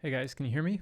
Hey guys, can you hear me?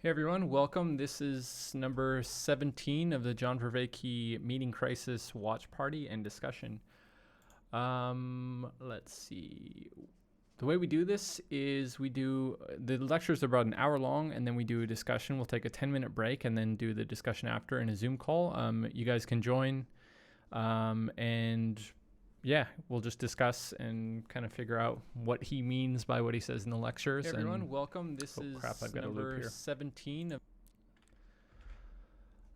Hey everyone, welcome. This is number 17 of the John Vervaeke Meaning Crisis Watch Party and Discussion. Let's see. The way we do this is the lectures are about an hour long, and then we do a discussion. We'll take a 10-minute break and then do the discussion after in a Zoom call. You guys can join, and yeah, we'll just discuss and kind of figure out what he means by what he says in the lectures. Hey everyone, welcome. This is number 17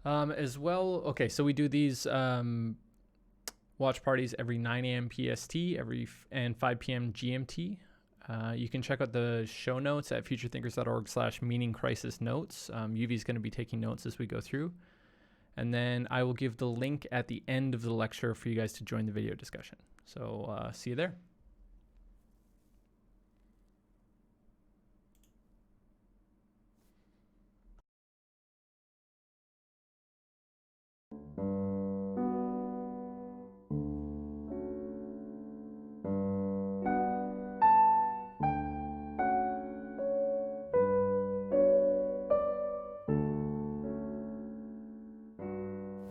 as well. Okay, so we do these watch parties every 9 a.m. PST, and 5 p.m. GMT. You can check out the show notes at futurethinkers.org/meaning crisis notes. Yuvi's going to be taking notes as we go through. And then I will give the link at the end of the lecture for you guys to join the video discussion. So see you there.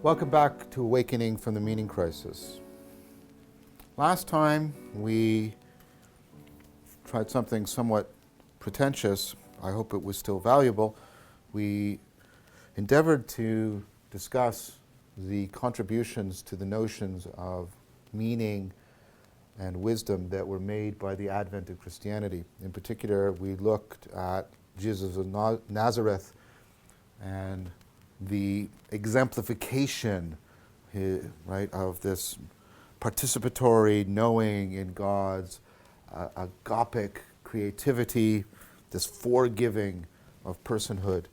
Welcome back to Awakening from the Meaning Crisis. Last time we tried something somewhat pretentious. I hope it was still valuable. We endeavored to discuss the contributions to the notions of meaning and wisdom that were made by the advent of Christianity. In particular, we looked at Jesus of Nazareth and the exemplification, right, of this participatory knowing in God's agapic creativity, this forgiving of personhood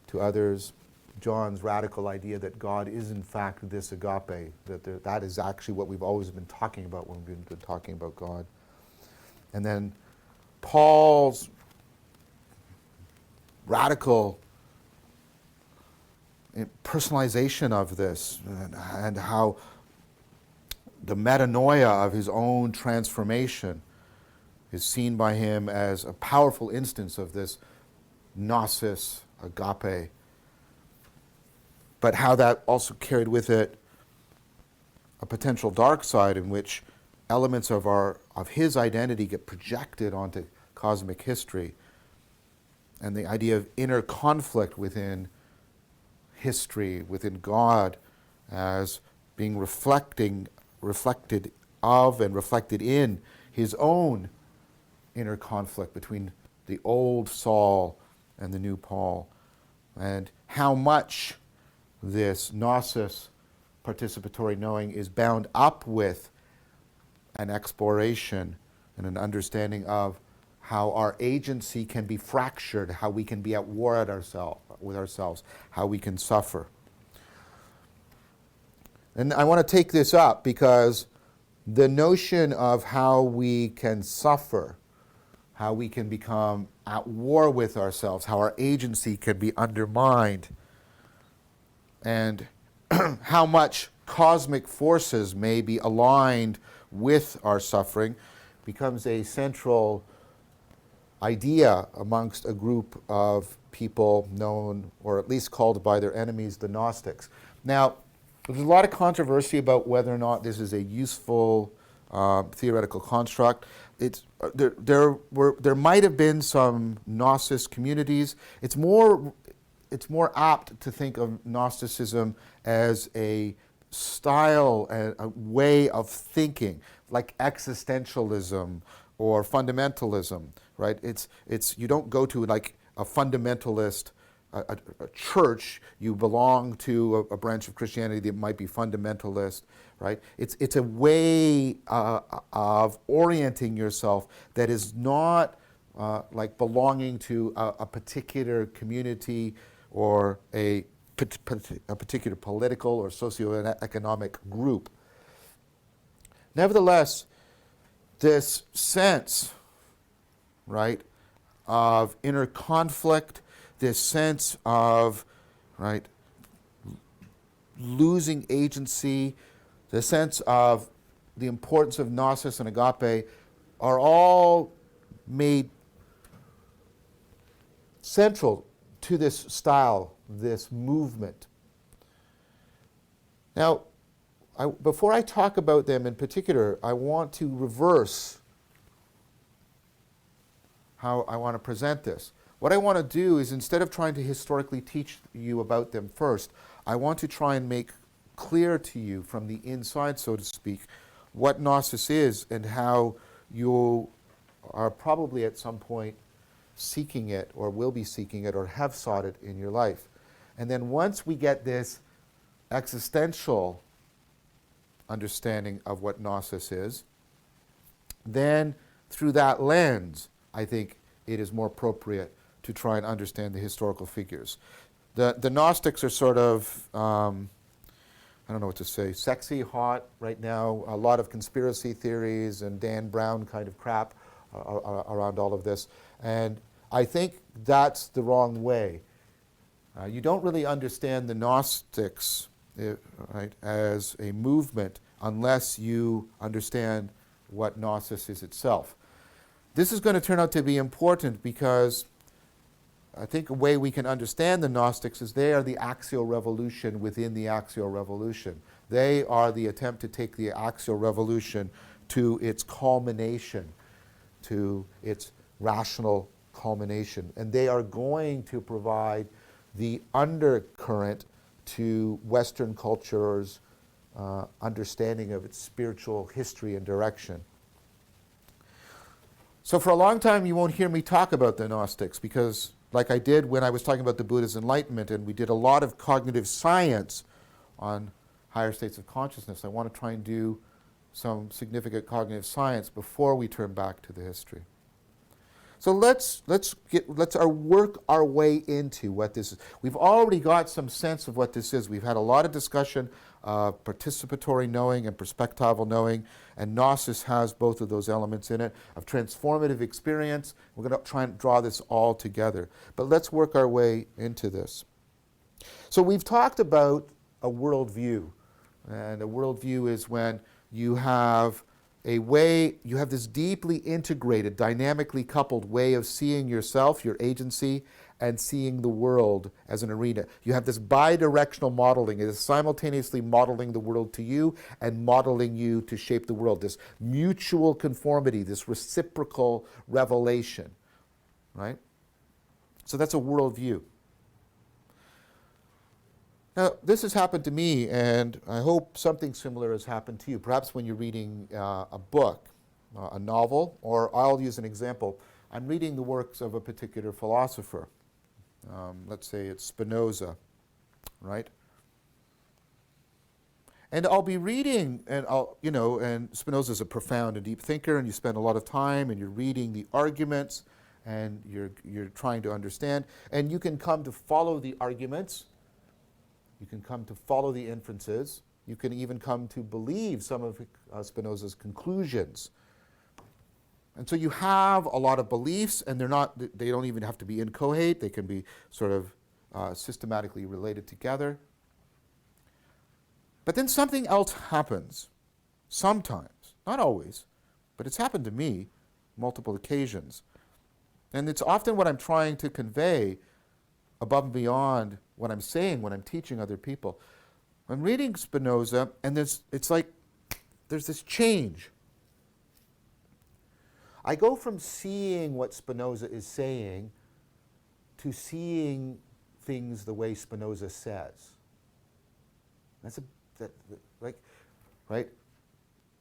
to others. John's radical idea that God is in fact this agape, that is actually what we've always been talking about when we've been talking about God. And then Paul's radical personalization of this, and how the metanoia of his own transformation is seen by him as a powerful instance of this gnosis, agape, but how that also carried with it a potential dark side in which elements of his identity get projected onto cosmic history, and the idea of inner conflict within history, within God, as being reflected of and reflected in his own inner conflict between the old Saul and the new Paul, and how much this gnosis, participatory knowing, is bound up with an exploration and an understanding of how our agency can be fractured, how we can be at war with ourselves, how we can suffer. And I want to take this up because the notion of how we can suffer, how we can become at war with ourselves, how our agency can be undermined, and how much cosmic forces may be aligned with our suffering becomes a central idea amongst a group of people known, or at least called by their enemies, the Gnostics. Now, there's a lot of controversy about whether or not this is a useful theoretical construct. There might have been some Gnosis communities. It's more apt to think of Gnosticism as a style, a way of thinking, like existentialism or fundamentalism, right? It's you don't go to like a fundamentalist a church. You belong to a branch of Christianity that might be fundamentalist, right? It's a way of orienting yourself that is not like belonging to a particular community or a particular political or socioeconomic group. Nevertheless, this sense, right, of inner conflict, this sense of, right, losing agency, the sense of the importance of gnosis and agape are all made central to this style, this movement. Now, before I talk about them in particular, I want to reverse how I want to present this. What I want to do is, instead of trying to historically teach you about them first, I want to try and make clear to you from the inside, so to speak, what Gnosis is and how you are probably at some point seeking it, or will be seeking it, or have sought it in your life. And then once we get this existential understanding of what Gnosis is, then through that lens, I think it is more appropriate to try and understand the historical figures. The Gnostics are sort of, I don't know what to say, sexy, hot right now. A lot of conspiracy theories and Dan Brown kind of crap around all of this. And I think that's the wrong way. You don't really understand the Gnostics right, as a movement unless you understand what Gnosis is itself. This is going to turn out to be important because I think a way we can understand the Gnostics is they are the axial revolution within the axial revolution. They are the attempt to take the axial revolution to its culmination, to its rational culmination. And they are going to provide the undercurrent to Western culture's understanding of its spiritual history and direction. So for a long time, you won't hear me talk about the Gnostics because, like I did when I was talking about the Buddha's enlightenment, and we did a lot of cognitive science on higher states of consciousness, I want to try and do some significant cognitive science before we turn back to the history. So let's work our way into what this is. We've already got some sense of what this is. We've had a lot of discussion of participatory knowing and perspectival knowing, and Gnosis has both of those elements in it, of transformative experience. We're going to try and draw this all together. But let's work our way into this. So we've talked about a worldview. And a worldview is when you have you have this deeply integrated, dynamically coupled way of seeing yourself, your agency, and seeing the world as an arena. You have this bi-directional modeling. It is simultaneously modeling the world to you and modeling you to shape the world. This mutual conformity, this reciprocal revelation, right? So that's a worldview. Now, this has happened to me, and I hope something similar has happened to you. Perhaps when you're reading a book, a novel, or I'll use an example. I'm reading the works of a particular philosopher. Let's say it's Spinoza, right? And I'll be reading, and and Spinoza's a profound and deep thinker, and you spend a lot of time, and you're reading the arguments, and you're trying to understand, and you can come to follow the arguments. You can come to follow the inferences. You can even come to believe some of Spinoza's conclusions. And so you have a lot of beliefs, and they don't even have to be inchoate. They can be sort of systematically related together. But then something else happens, sometimes, not always, but it's happened to me multiple occasions. And it's often what I'm trying to convey above and beyond what I'm saying when I'm teaching other people. I'm reading Spinoza, and it's like there's this change. I go from seeing what Spinoza is saying to seeing things the way Spinoza says. Right?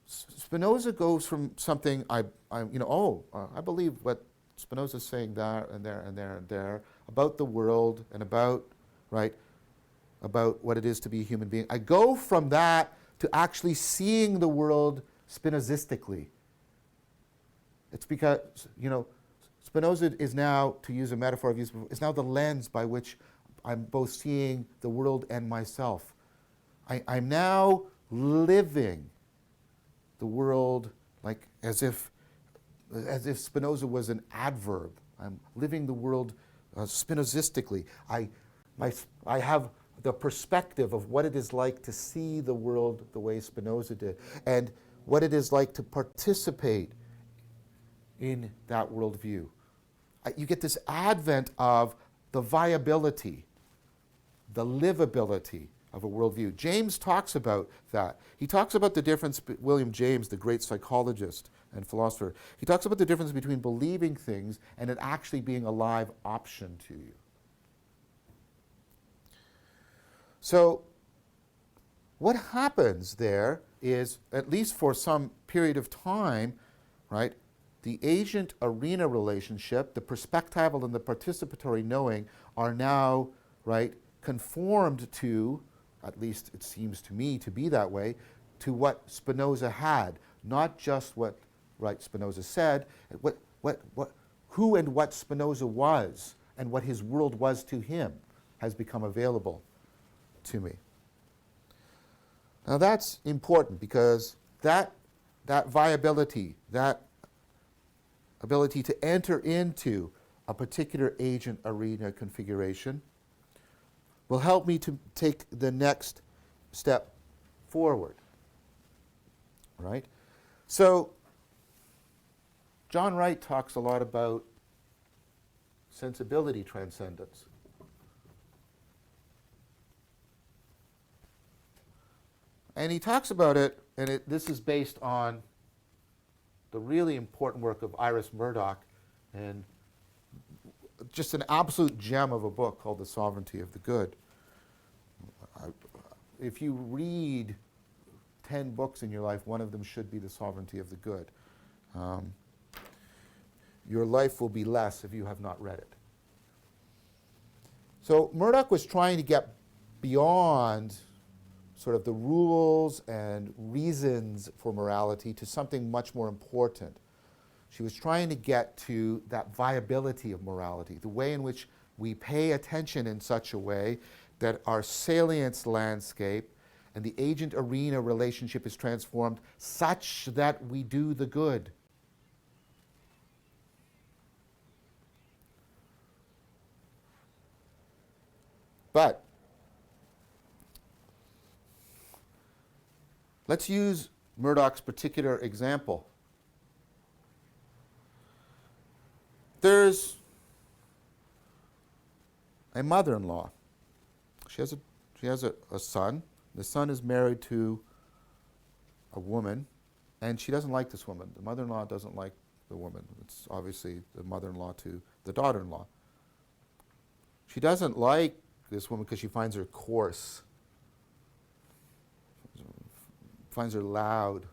Spinoza goes from something I believe what Spinoza's saying there and there and there and there about the world and about what it is to be a human being. I go from that to actually seeing the world Spinozistically. It's because, Spinoza is now, to use a metaphor I've used before, is now the lens by which I'm both seeing the world and myself. I'm now living the world like as if Spinoza was an adverb. I'm living the world Spinozistically. I have the perspective of what it is like to see the world the way Spinoza did, and what it is like to participate in that worldview. You get this advent of the viability, the livability of a worldview. James talks about that. He talks about the difference, William James, the great psychologist and philosopher, he talks about the difference between believing things and it actually being a live option to you. So what happens there is, at least for some period of time, right, the agent-arena relationship, the perspectival and the participatory knowing are now, right, conformed to, at least it seems to me to be that way, to what Spinoza had, not just what, right, Spinoza said, who and what Spinoza was and what his world was to him has become available to me. Now that's important because that viability, that ability to enter into a particular agent arena configuration will help me to take the next step forward, right? So John Wright talks a lot about sensibility transcendence. And he talks about it, and this is based on the really important work of Iris Murdoch, and just an absolute gem of a book called The Sovereignty of the Good. If you read 10 books in your life, one of them should be The Sovereignty of the Good. Your life will be less if you have not read it. So Murdoch was trying to get beyond sort of the rules and reasons for morality to something much more important. She was trying to get to that viability of morality, the way in which we pay attention in such a way that our salience landscape and the agent-arena relationship is transformed such that we do the good. But let's use Murdoch's particular example. There's a mother-in-law. She has a son. The son is married to a woman, and she doesn't like this woman. The mother-in-law doesn't like the woman. It's obviously the mother-in-law to the daughter-in-law. She doesn't like this woman because she finds her coarse, finds her loud,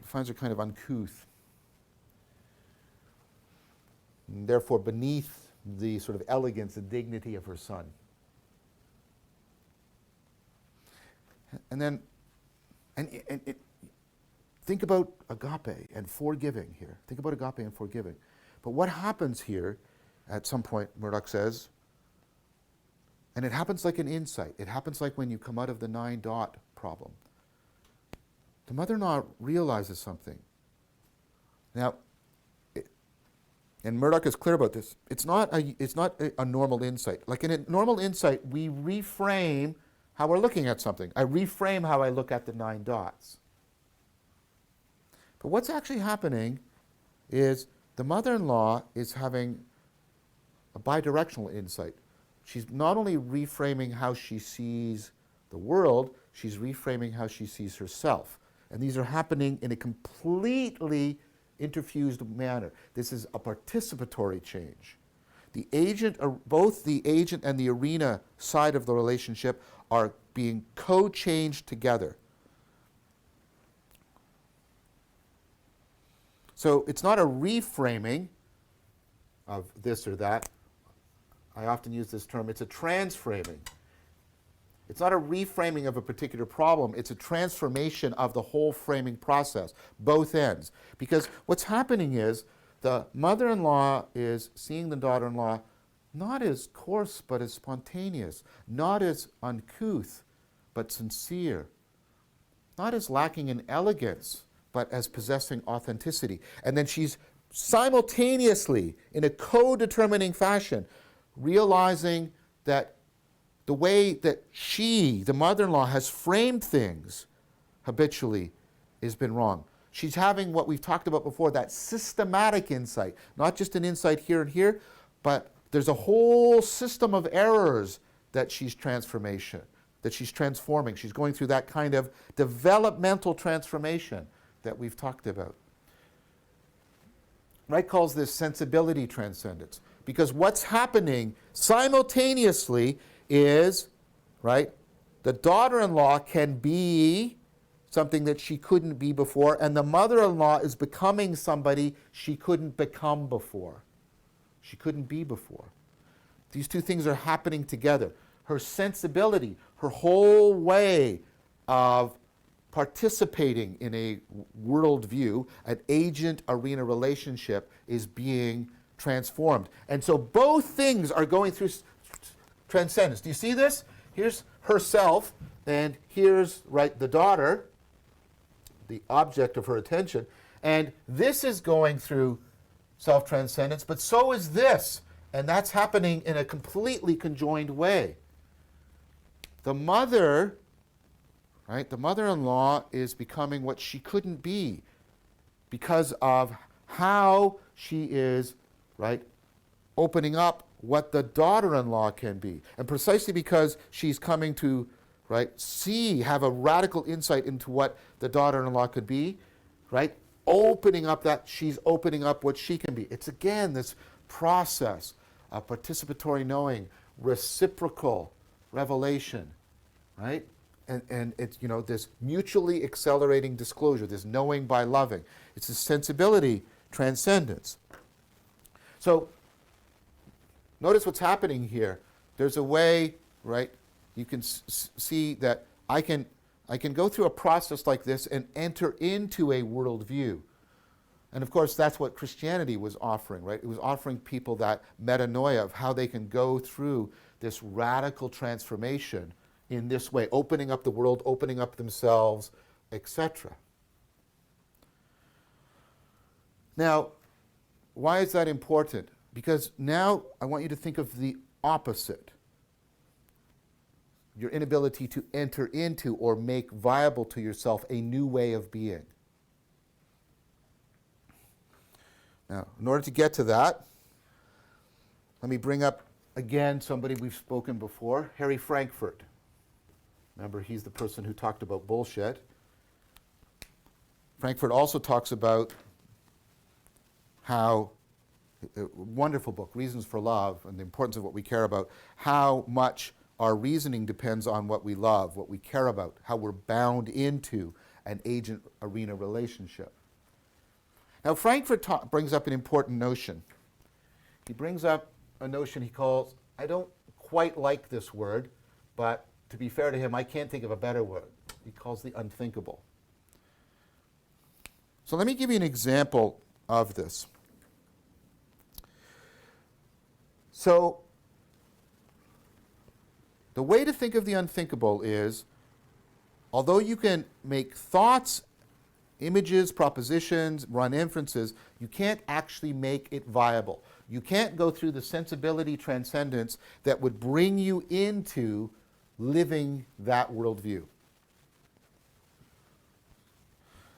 finds her kind of uncouth. And therefore beneath the sort of elegance and dignity of her son. And then, think about agape and forgiving here. Think about agape and forgiving. But what happens here, at some point, Murdoch says, and it happens like an insight. It happens like when you come out of the 9-dot problem. The mother-in-law realizes something. Now, and Murdoch is clear about this. It's not a normal insight. Like in a normal insight, we reframe how we're looking at something. I reframe how I look at the 9 dots. But what's actually happening is the mother-in-law is having a bidirectional insight. She's not only reframing how she sees the world, she's reframing how she sees herself. And these are happening in a completely interfused manner. This is a participatory change. The agent, both the agent and the arena side of the relationship are being co-changed together. So it's not a reframing of this or that. I often use this term, it's a transframing. It's not a reframing of a particular problem, it's a transformation of the whole framing process, both ends. Because what's happening is the mother-in-law is seeing the daughter-in-law not as coarse but as spontaneous, not as uncouth but sincere, not as lacking in elegance but as possessing authenticity. And then she's simultaneously, in a co-determining fashion, realizing that the way that she, the mother-in-law, has framed things habitually has been wrong. She's having what we've talked about before, that systematic insight, not just an insight here and here, but there's a whole system of errors that she's transforming. She's going through that kind of developmental transformation that we've talked about. Wright calls this sensibility transcendence, because what's happening simultaneously is, right, the daughter-in-law can be something that she couldn't be before, and the mother-in-law is becoming somebody she couldn't become before. She couldn't be before. These two things are happening together. Her sensibility, her whole way of participating in a worldview, an agent-arena relationship, is being transformed. And so both things are going through transcendence. Do you see this? Here's herself, and here's, right, the daughter, the object of her attention. And this is going through self-transcendence, but so is this. And that's happening in a completely conjoined way. The mother, right, the mother-in-law is becoming what she couldn't be because of how she is, right, opening up what the daughter-in-law can be. And precisely because she's coming to, right, have a radical insight into what the daughter-in-law could be, right, opening up that, she's opening up what she can be. It's again this process of participatory knowing, reciprocal revelation, right? And it's, you know, this mutually accelerating disclosure, this knowing by loving. It's a sensibility transcendence. So notice what's happening here. There's a way, right, you can see that I can go through a process like this and enter into a worldview. And of course, that's what Christianity was offering, right? It was offering people that metanoia of how they can go through this radical transformation in this way, opening up the world, opening up themselves, etc. Now, why is that important? Because now I want you to think of the opposite. your inability to enter into or make viable to yourself a new way of being. Now, in order to get to that, let me bring up again somebody we've spoken before, Harry Frankfurt. Remember, he's the person who talked about bullshit. Frankfurt also talks about how, a wonderful book, Reasons for Love, and the importance of what we care about, how much our reasoning depends on what we love, what we care about, how we're bound into an agent-arena relationship. Now, Frankfurt brings up an important notion. He brings up a notion he calls, I don't quite like this word, but to be fair to him, I can't think of a better word. He calls the unthinkable. So let me give you an example of this. So the way to think of the unthinkable is, although you can make thoughts, images, propositions, run inferences, you can't actually make it viable. You can't go through the sensibility transcendence that would bring you into living that worldview.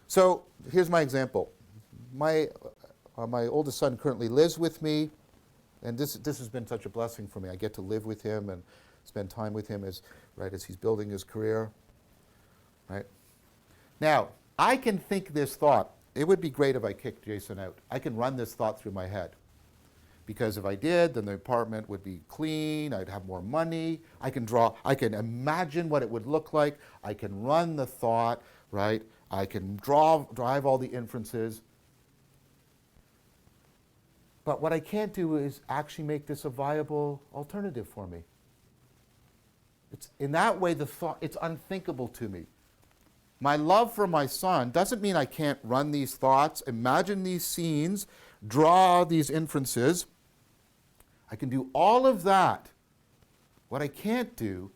So here's my example. My oldest son currently lives with me, and this has been such a blessing for me. I get to live with him and spend time with him as he's building his career. Right? Now, I can think this thought. It would be great if I kicked Jason out. I can run this thought through my head. Because if I did, then the apartment would be clean, I'd have more money, I can imagine what it would look like, I can run the thought, right? I can drive all the inferences. But what I can't do is actually make this a viable alternative for me. In that way, the thought, it's unthinkable to me. My love for my son doesn't mean I can't run these thoughts, imagine these scenes, draw these inferences. I can do all of that. What I can't do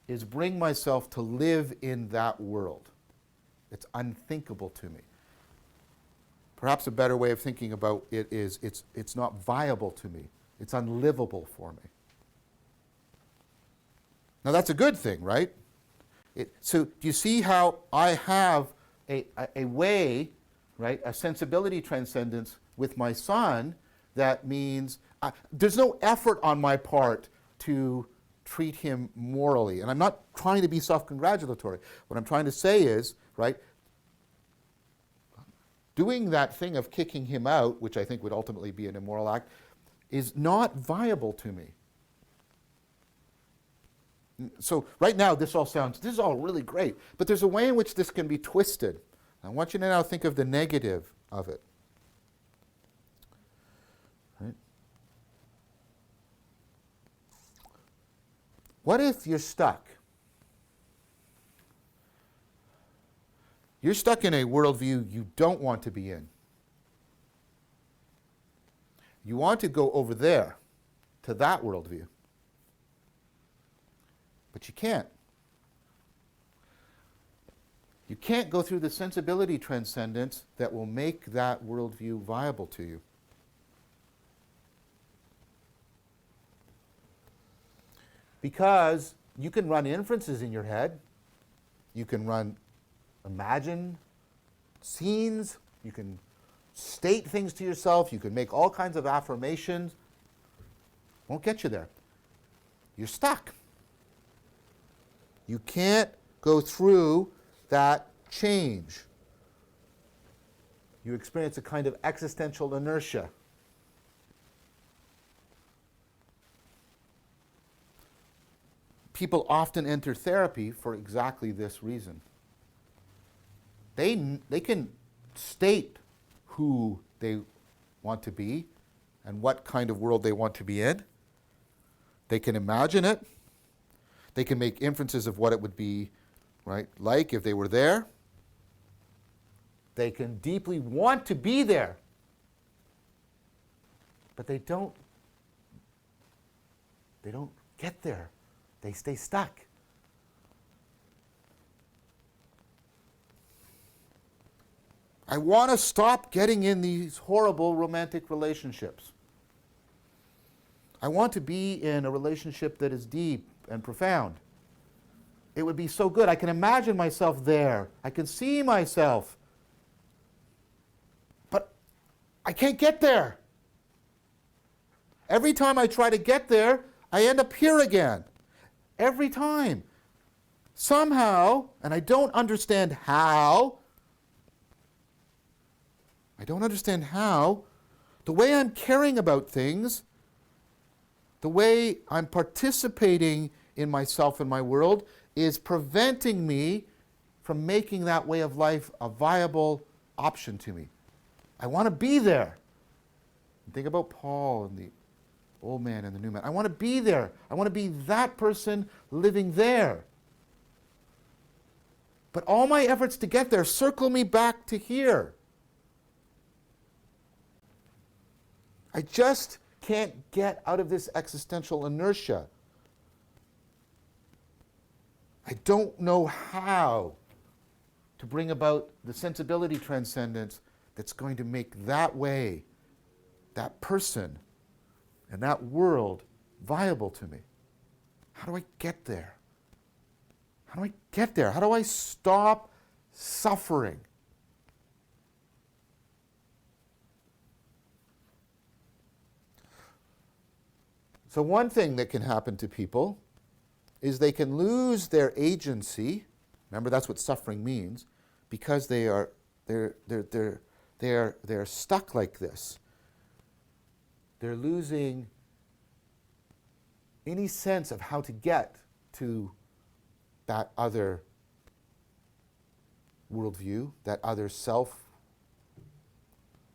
is bring myself to live in that world. It's unthinkable to me. Perhaps a better way of thinking about it is it's not viable to me. It's unlivable for me. Now that's a good thing, right? So do you see how I have a way, right, a sensibility transcendence with my son that means there's no effort on my part to treat him morally. And I'm not trying to be self-congratulatory. What I'm trying to say is, right, doing that thing of kicking him out, which I think would ultimately be an immoral act, is not viable to me. So right now, this is all really great, but there's a way in which this can be twisted. I want you to now think of the negative of it. Right? What if you're stuck? You're stuck in a worldview you don't want to be in. You want to go over there, to that worldview. But you can't. You can't go through the sensibility transcendence that will make that worldview viable to you. Because you can run inferences in your head. You can imagine scenes. You can state things to yourself. You can make all kinds of affirmations. Won't get you there. You're stuck. You can't go through that change. You experience a kind of existential inertia. People often enter therapy for exactly this reason. They can state who they want to be and what kind of world they want to be in. They can imagine it. They can make inferences of what it would be, right, like if they were there. They can deeply want to be there. But they don't get there. They stay stuck. I want to stop getting in these horrible romantic relationships. I want to be in a relationship that is deep and profound. it would be so good. I can imagine myself there. I can see myself. But I can't get there. Every time I try to get there, I end up here again. Every time. Somehow, and I don't understand how, the way I'm caring about things, the way I'm participating in myself and my world is preventing me from making that way of life a viable option to me. I want to be there. Think about Paul and the old man and the new man. I want to be there. I want to be that person living there. But all my efforts to get there circle me back to here. I just can't get out of this existential inertia. I don't know how to bring about the sensibility transcendence that's going to make that way, that person, and that world viable to me. How do I get there? How do I get there? How do I stop suffering? So one thing that can happen to people is they can lose their agency. Remember, that's what suffering means, because they're stuck like this. They're losing any sense of how to get to that other worldview, that other self.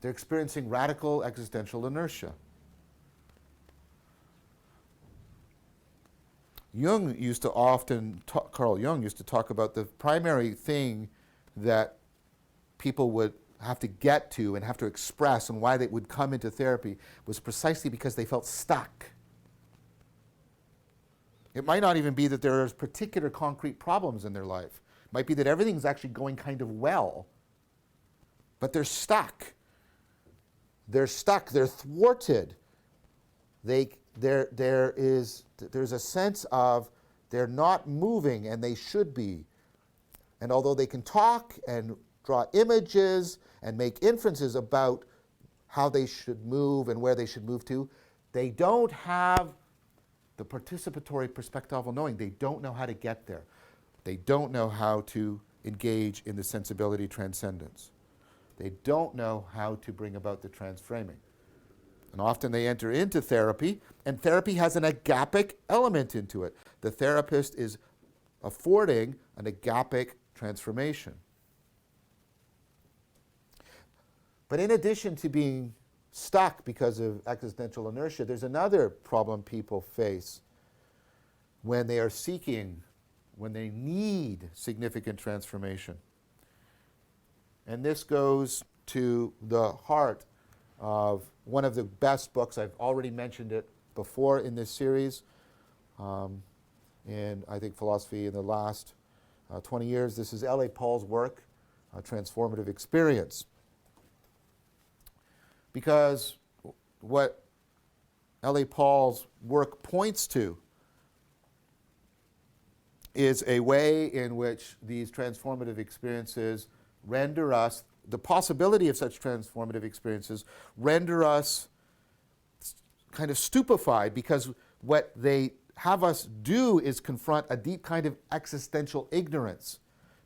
They're experiencing radical existential inertia. Carl Jung used to talk about the primary thing that people would have to get to and have to express, and why they would come into therapy was precisely because they felt stuck. It might not even be that there are particular concrete problems in their life. It might be that everything's actually going kind of well, but they're stuck. They're stuck. They're thwarted. There's a sense of they're not moving, and they should be. And although they can talk and draw images and make inferences about how they should move and where they should move to, they don't have the participatory perspectival knowing. They don't know how to get there. They don't know how to engage in the sensibility transcendence. They don't know how to bring about the transframing. And often they enter into therapy, and therapy has an agapic element into it. The therapist is affording an agapic transformation. But in addition to being stuck because of existential inertia, there's another problem people face when they are seeking, when they need significant transformation. And this goes to the heart of one of the best books. I've already mentioned it before in this series. In, I think, philosophy in the last 20 years. This is L.A. Paul's work, Transformative Experience. Because what L.A. Paul's work points to is a way in which these transformative experiences render us, the possibility of such transformative experiences render us kind of stupefied, because what they have us do is confront a deep kind of existential ignorance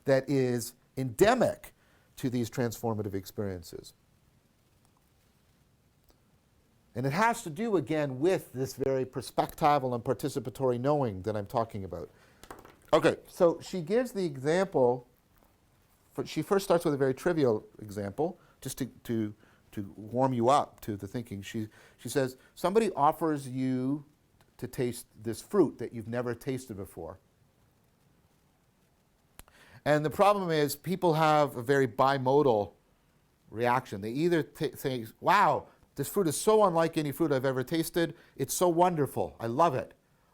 that is endemic to these transformative experiences. And it has to do, again, with this very perspectival and participatory knowing that I'm talking about. Okay, so she gives the example. She first starts with a very trivial example, just to warm you up to the thinking. She says, somebody offers you to taste this fruit that you've never tasted before. And the problem is people have a very bimodal reaction. They either say, wow, this fruit is so unlike any fruit I've ever tasted. It's so wonderful. I love it.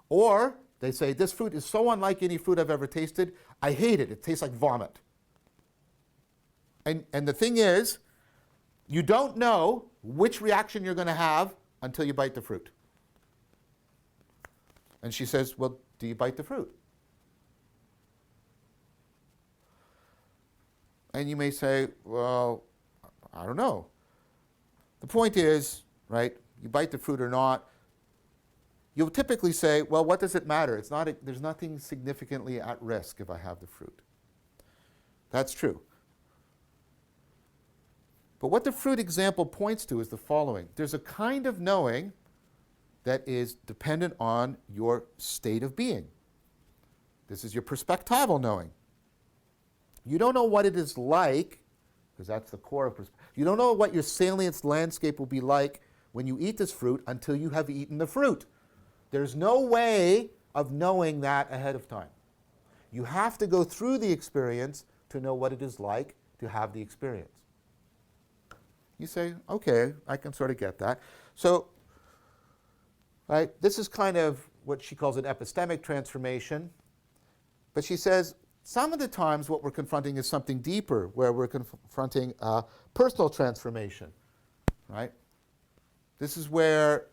Or they say, this fruit is so unlike any fruit I've ever tasted. I hate it. It tastes like vomit. And the thing is, you don't know which reaction you're going to have until you bite the fruit. And she says, well, do you bite the fruit? And you may say, well, I don't know. The point is, right, you bite the fruit or not, you'll typically say, well, what does it matter? There's nothing significantly at risk if I have the fruit. That's true. But what the fruit example points to is the following. There's a kind of knowing that is dependent on your state of being. This is your perspectival knowing. You don't know what it is like, because that's the core of perspective. You don't know what your salience landscape will be like when you eat this fruit until you have eaten the fruit. There's no way of knowing that ahead of time. You have to go through the experience to know what it is like to have the experience. You say, okay, I can sort of get that. So, right, this is kind of what she calls an epistemic transformation. But she says, some of the times what we're confronting is something deeper, where we're confronting a personal transformation, right? This is where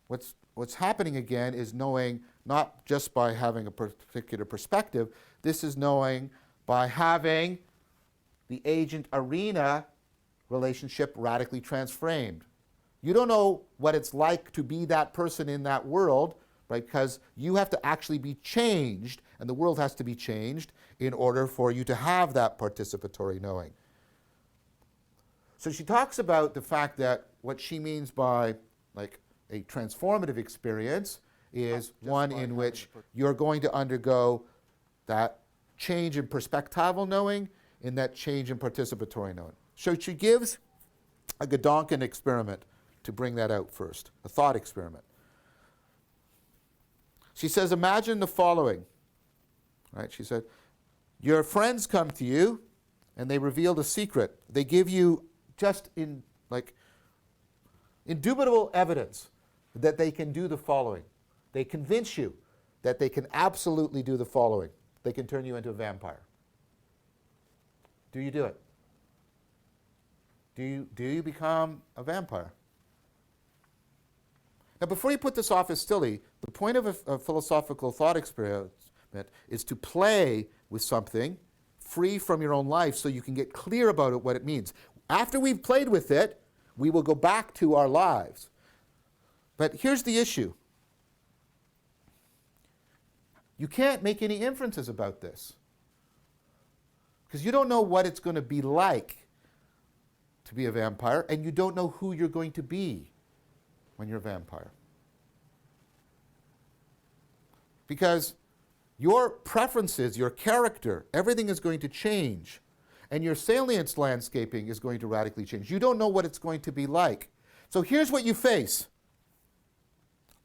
what's happening again is knowing not just by having a particular perspective, this is knowing by having the agent-arena relationship radically transframed. You don't know what it's like to be that person in that world, right? Because you have to actually be changed, and the world has to be changed in order for you to have that participatory knowing. So she talks about the fact that what she means by like a transformative experience is one in which you're going to undergo that change in perspectival knowing and that change in participatory knowing. So she gives a Gedanken experiment to bring that out first, a thought experiment. She says, imagine the following. Right? She said, your friends come to you and they revealed a secret. They give you just indubitable evidence that they can do the following. They convince you that they can absolutely do the following. They can turn you into a vampire. Do you do it? Do you become a vampire? Now, before you put this off as silly, the point of a philosophical thought experiment is to play with something free from your own life so you can get clear about it, what it means. After we've played with it, we will go back to our lives. But here's the issue. You can't make any inferences about this, because you don't know what it's going to be like to be a vampire, and you don't know who you're going to be when you're a vampire. Because your preferences, your character, everything is going to change, and your salience landscaping is going to radically change. You don't know what it's going to be like. So here's what you face.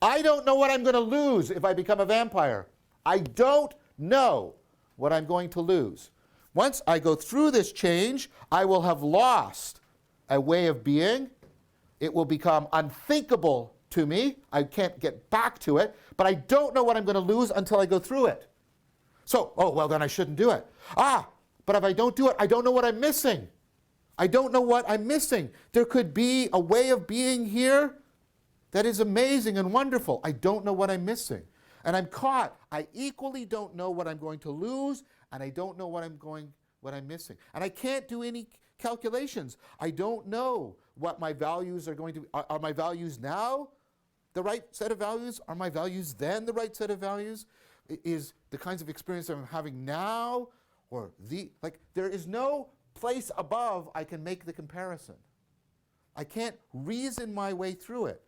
I don't know what I'm going to lose if I become a vampire. I don't know what I'm going to lose. Once I go through this change, I will have lost a way of being. It will become unthinkable to me. I can't get back to it, but I don't know what I'm going to lose until I go through it. So, well, then I shouldn't do it. But if I don't do it, I don't know what I'm missing. I don't know what I'm missing. There could be a way of being here that is amazing and wonderful. I don't know what I'm missing. And I'm caught. I equally don't know what I'm going to lose, and I don't know what I'm missing. And I can't do any calculations. I don't know what my values are going to be. Are my values now the right set of values? Are my values then the right set of values? Is the kinds of experience I'm having now, or there is no place above I can make the comparison. I can't reason my way through it.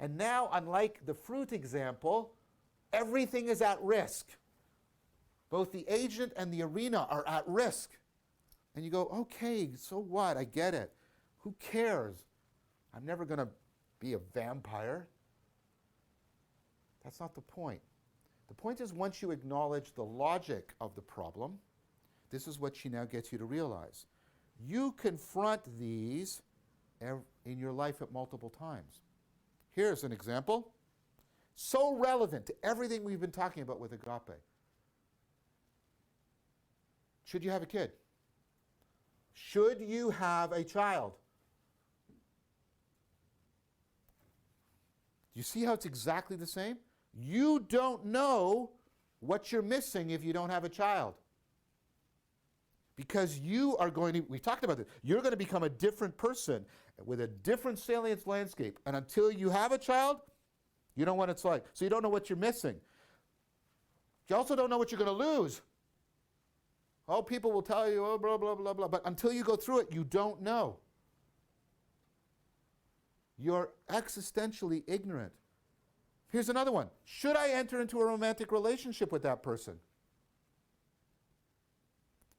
And now, unlike the fruit example, everything is at risk. Both the agent and the arena are at risk. And you go, okay, so what? I get it. Who cares? I'm never going to be a vampire. That's not the point. The point is, once you acknowledge the logic of the problem, this is what she now gets you to realize. You confront these in your life at multiple times. Here's an example. So relevant to everything we've been talking about with agape. Should you have a kid? Should you have a child? Do you see how it's exactly the same? You don't know what you're missing if you don't have a child. Because you are going to, we talked about this, you're going to become a different person with a different salience landscape. And until you have a child, you don't know what it's like. So you don't know what you're missing. You also don't know what you're going to lose. Oh, people will tell you, oh, blah, blah, blah, blah. But until you go through it, you don't know. You're existentially ignorant. Here's another one. Should I enter into a romantic relationship with that person?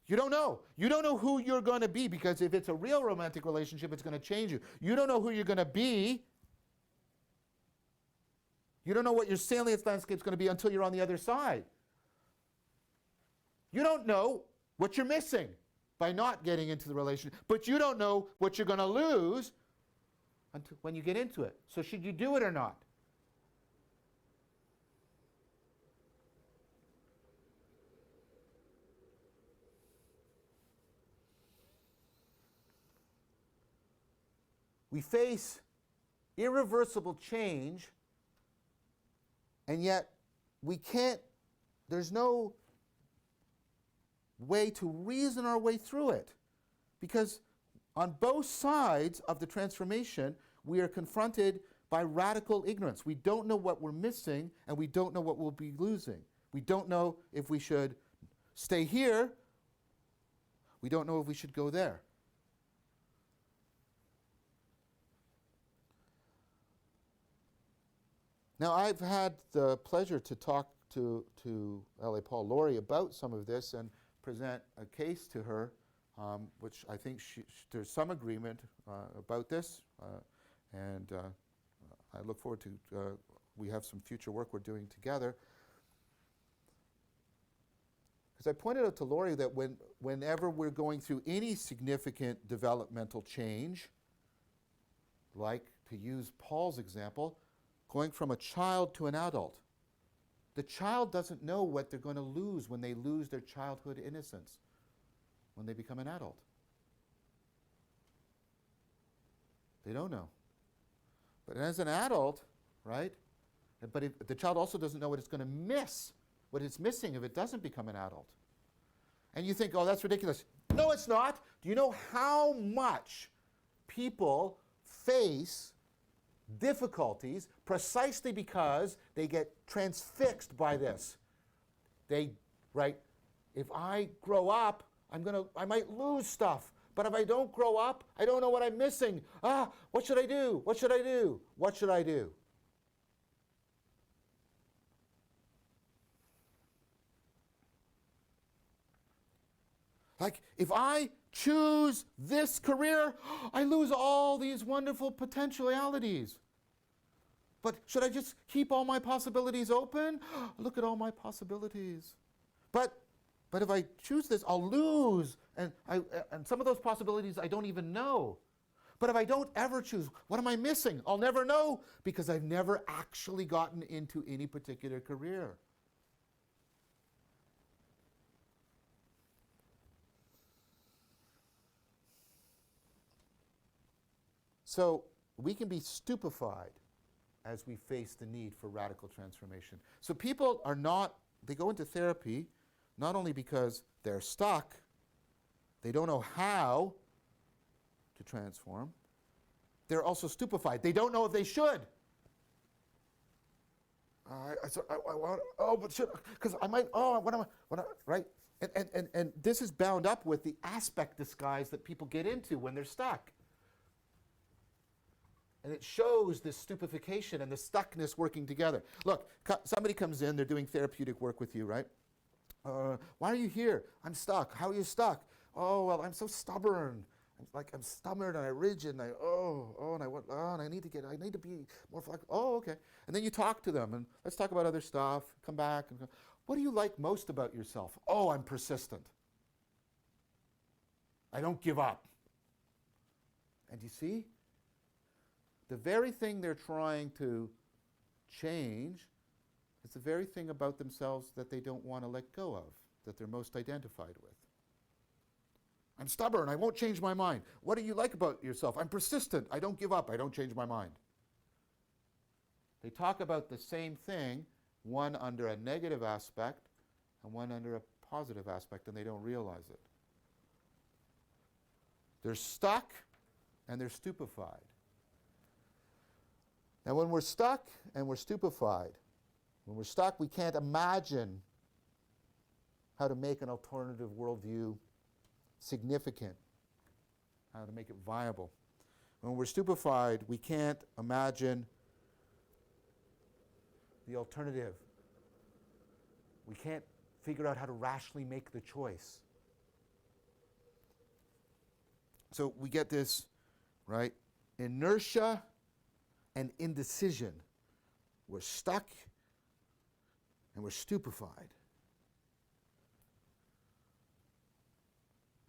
You don't know. You don't know who you're going to be, because if it's a real romantic relationship, it's going to change you. You don't know who you're going to be. You don't know what your salience landscape is going to be until you're on the other side. You don't know what you're missing by not getting into the relationship, but you don't know what you're going to lose until when you get into it. So should you do it or not? We face irreversible change, and yet we can't, there's no way to reason our way through it. Because on both sides of the transformation, we are confronted by radical ignorance. We don't know what we're missing, and we don't know what we'll be losing. We don't know if we should stay here. We don't know if we should go there. Now, I've had the pleasure to talk to L.A. Paul Laurie about some of this and present a case to her, which I think there's some agreement about this, and I look forward to, we have some future work we're doing together. Because I pointed out to Laurie that whenever we're going through any significant developmental change, like, to use Paul's example, going from a child to an adult, the child doesn't know what they're going to lose when they lose their childhood innocence, when they become an adult. They don't know. But as an adult, right? But the child also doesn't know what it's going to miss, what it's missing if it doesn't become an adult. And you think, oh, that's ridiculous. No, it's not. Do you know how much people face difficulties precisely because they get transfixed by this? Right? If I grow up, I might lose stuff. But if I don't grow up, I don't know what I'm missing. What should I do? What should I do? What should I do? Like, if I choose this career, I lose all these wonderful potentialities. But should I just keep all my possibilities open? Look at all my possibilities. But if I choose this, I'll lose. And some of those possibilities I don't even know. But if I don't ever choose, what am I missing? I'll never know, because I've never actually gotten into any particular career. So we can be stupefied as we face the need for radical transformation. So people they go into therapy not only because they're stuck, they don't know how to transform, they're also stupefied. They don't know if they should. Because I might, right? And this is bound up with the aspect disguise that people get into when they're stuck. And it shows this stupefaction and the stuckness working together. Look, somebody comes in, they're doing therapeutic work with you, right? Why are you here? I'm stuck. How are you stuck? Oh, well, I'm so stubborn. I'm stubborn and I'm rigid and I need to be more flexible. Oh, okay. And then you talk to them and let's talk about other stuff. Come back and go, what do you like most about yourself? Oh, I'm persistent. I don't give up. And you see? The very thing they're trying to change is the very thing about themselves that they don't want to let go of, that they're most identified with. I'm stubborn, I won't change my mind. What do you like about yourself? I'm persistent, I don't give up, I don't change my mind. They talk about the same thing, one under a negative aspect and one under a positive aspect, and they don't realize it. They're stuck and they're stupefied. Now, when we're stuck and we're stupefied, when we're stuck, we can't imagine how to make an alternative worldview significant, how to make it viable. When we're stupefied, we can't imagine the alternative. We can't figure out how to rationally make the choice. So we get this, right? Inertia and indecision. We're stuck and we're stupefied.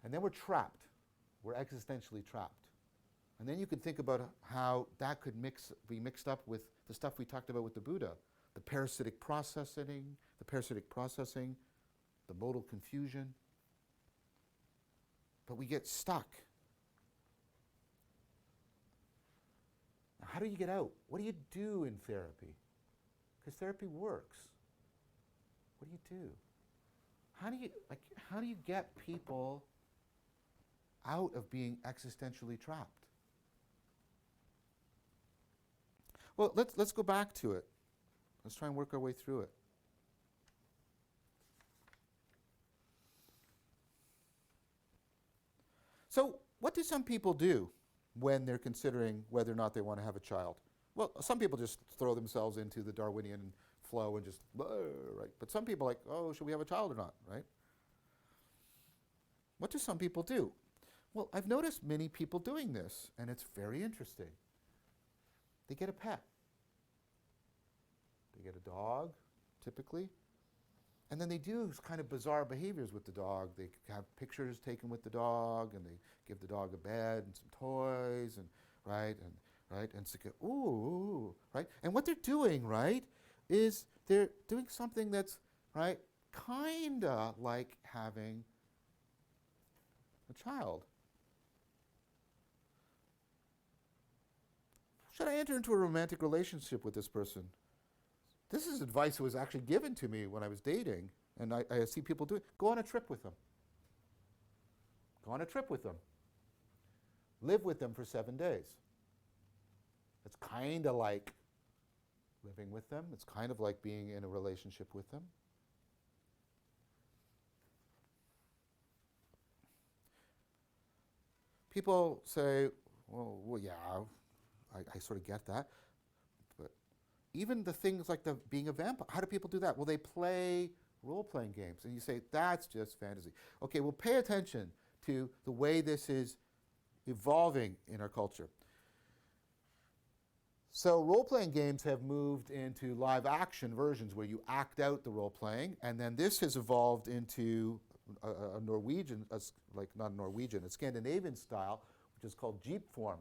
And then we're trapped. We're existentially trapped. And then you can think about how that could be mixed up with the stuff we talked about with the Buddha. The parasitic processing, the modal confusion. But we get stuck. Now, how do you get out? What do you do in therapy? Because therapy works. What do you do? How do you get people out of being existentially trapped? Well, let's go back to it. Let's try and work our way through it. So, what do some people do when they're considering whether or not they want to have a child? Well, some people just throw themselves into the Darwinian flow and just, right? But some people are like, oh, should we have a child or not, right? What do some people do? Well, I've noticed many people doing this, and it's very interesting. They get a pet. They get a dog, typically. And then they do kind of bizarre behaviors with the dog. They have pictures taken with the dog, and they give the dog a bed and some toys, and right, and it's like, ooh, right. And what they're doing, right, is they're doing something that's right, kinda like having a child. Should I enter into a romantic relationship with this person? This is advice that was actually given to me when I was dating, and I see people do it. Go on a trip with them. Go on a trip with them. Live with them for 7 days. It's kind of like living with them. It's kind of like being in a relationship with them. People say, well yeah, I sort of get that. But even the things like being a vampire, how do people do that? Well, they play role-playing games. And you say, that's just fantasy. Okay, well, pay attention to the way this is evolving in our culture. So role-playing games have moved into live-action versions where you act out the role-playing, and then this has evolved into a Norwegian, not Norwegian, a Scandinavian style, which is called Jeep form.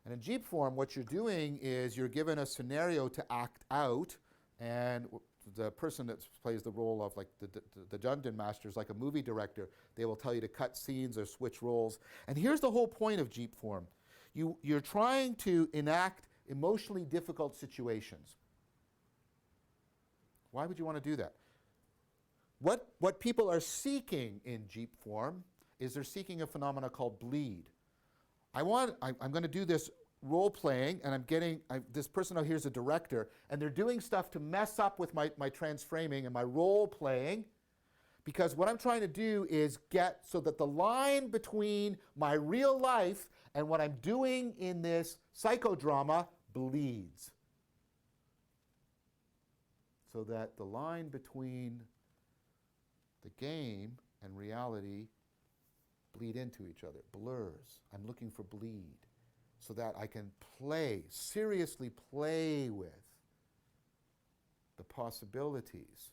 And in Jeep form, what you're doing is you're given a scenario to act out, and the person that plays the role of like the dungeon master is like a movie director. They will tell you to cut scenes or switch roles. And here's the whole point of Jeep form. You're trying to enact emotionally difficult situations. Why would you want to do that? What people are seeking in Jeep form is they're seeking a phenomena called bleed. I'm going to do this role playing, and I'm getting this person out here is a director, and they're doing stuff to mess up with my transframing and my role playing, because what I'm trying to do is get so that the line between my real life and what I'm doing in this psychodrama bleeds. So that the line between the game and reality bleed into each other, blurs. I'm looking for bleed so that I can seriously play with the possibilities.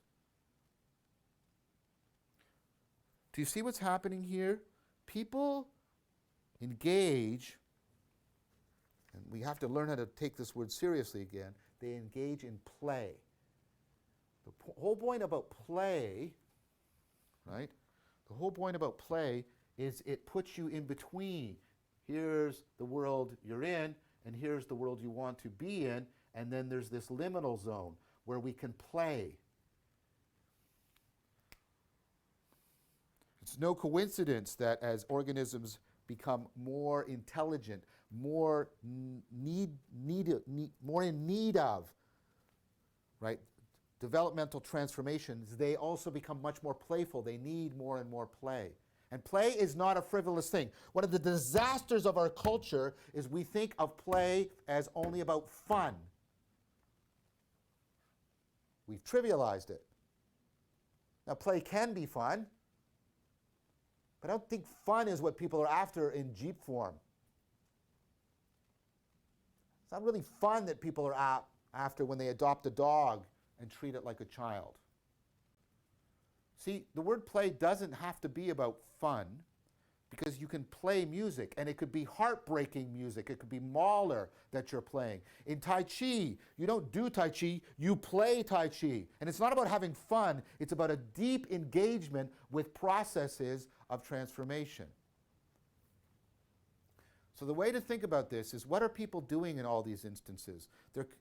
Do you see what's happening here? People engage, and we have to learn how to take this word seriously again, they engage in play. The whole point about play, right? The whole point about play is it puts you in between. Here's the world you're in, and here's the world you want to be in, and then there's this liminal zone where we can play. It's no coincidence that as organisms become more intelligent, more more in need of, right, developmental transformations, they also become much more playful. They need more and more play. And play is not a frivolous thing. One of the disasters of our culture is we think of play as only about fun. We've trivialized it. Now, play can be fun, but I don't think fun is what people are after in Jeep form. It's not really fun that people are after when they adopt a dog and treat it like a child. See, the word play doesn't have to be about fun, because you can play music, and it could be heartbreaking music. It could be Mahler that you're playing. In Tai Chi, you don't do Tai Chi, you play Tai Chi. And it's not about having fun, it's about a deep engagement with processes of transformation. So the way to think about this is, what are people doing in all these instances?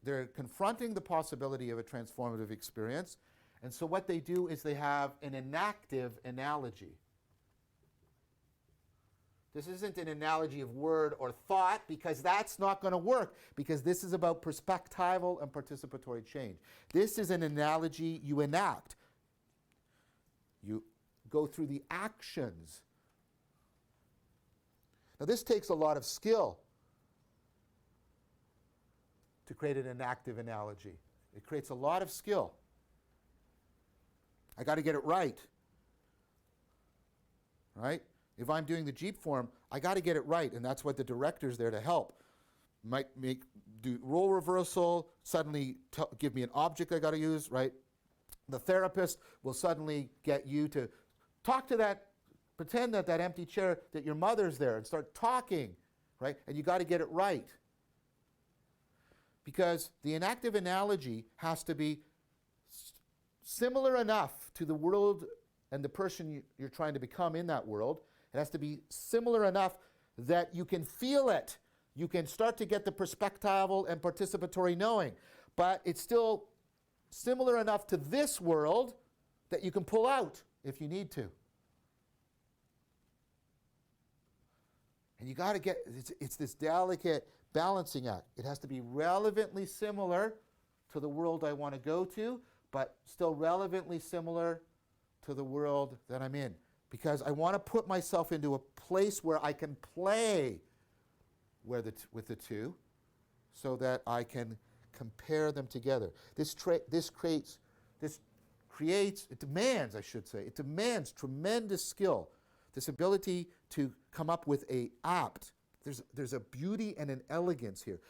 They're confronting the possibility of a transformative experience, and so what they do is they have an inactive analogy. This isn't an analogy of word or thought, because that's not going to work, because this is about perspectival and participatory change. This is an analogy you enact. You go through the actions. Now, this takes a lot of skill to create an enactive analogy. It creates a lot of skill. I got to get it right. Right? If I'm doing the Jeep form, I got to get it right, and that's what the director's there to help. Might do role reversal, suddenly give me an object I got to use, right? The therapist will suddenly get you to talk to that, pretend that empty chair, that your mother's there, and start talking, right? And you got to get it right. Because the enactive analogy has to be similar enough to the world and the person you're trying to become in that world. It has to be similar enough that you can feel it. You can start to get the perspectival and participatory knowing. But it's still similar enough to this world that you can pull out if you need to. And you got to get, it's this delicate balancing act. It has to be relevantly similar to the world I want to go to, but still relevantly similar to the world that I'm in. Because I want to put myself into a place where I can play with the two, so that I can compare them together. It demands tremendous skill. This ability to come up with an apt, there's a beauty and an elegance here.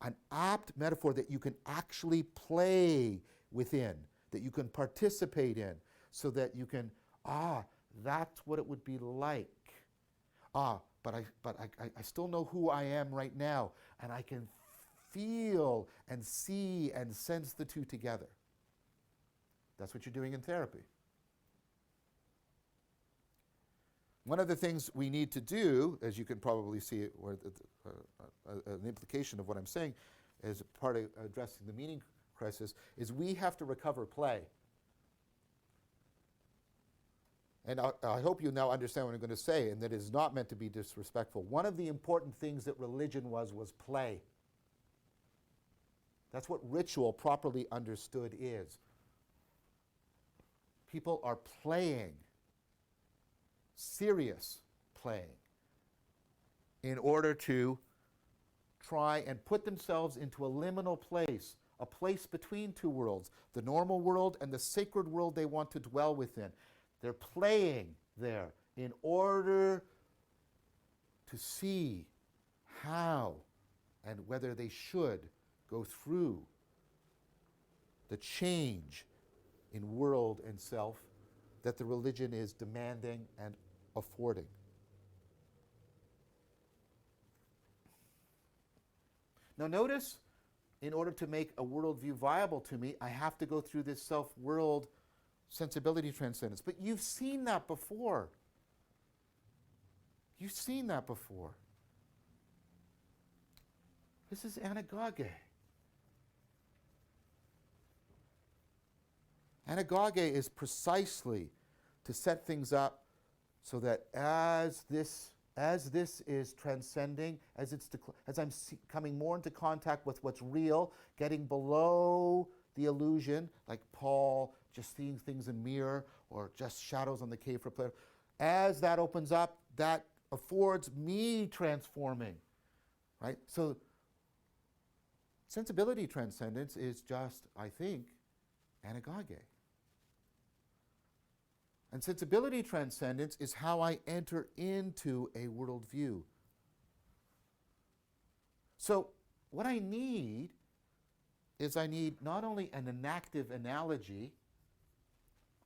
An apt metaphor that you can actually play within, that you can participate in, so that you can, that's what it would be like. But I still know who I am right now, and I can feel and see and sense the two together. That's what you're doing in therapy. One of the things we need to do, as you can probably see, or an implication of what I'm saying as part of addressing the meaning crisis, is we have to recover play. And I hope you now understand what I'm going to say, and that it is not meant to be disrespectful. One of the important things that religion was play. That's what ritual, properly understood, is. People are playing, serious playing, in order to try and put themselves into a liminal place, a place between two worlds, the normal world and the sacred world they want to dwell within. They're playing there in order to see how and whether they should go through the change in world and self that the religion is demanding and affording. Now notice, in order to make a worldview viable to me, I have to go through this self-world sensibility transcendence. But you've seen that before. You've seen that before. This is anagoge. Anagoge is precisely to set things up So that as this is transcending, as I'm coming more into contact with what's real, getting below the illusion, like Paul just seeing things in mirror or just shadows on the cave for player, as that opens up, that affords me transforming, right? So sensibility transcendence is just, I think, anagoge. And sensibility transcendence is how I enter into a worldview. So what I need is I need not only an enactive analogy,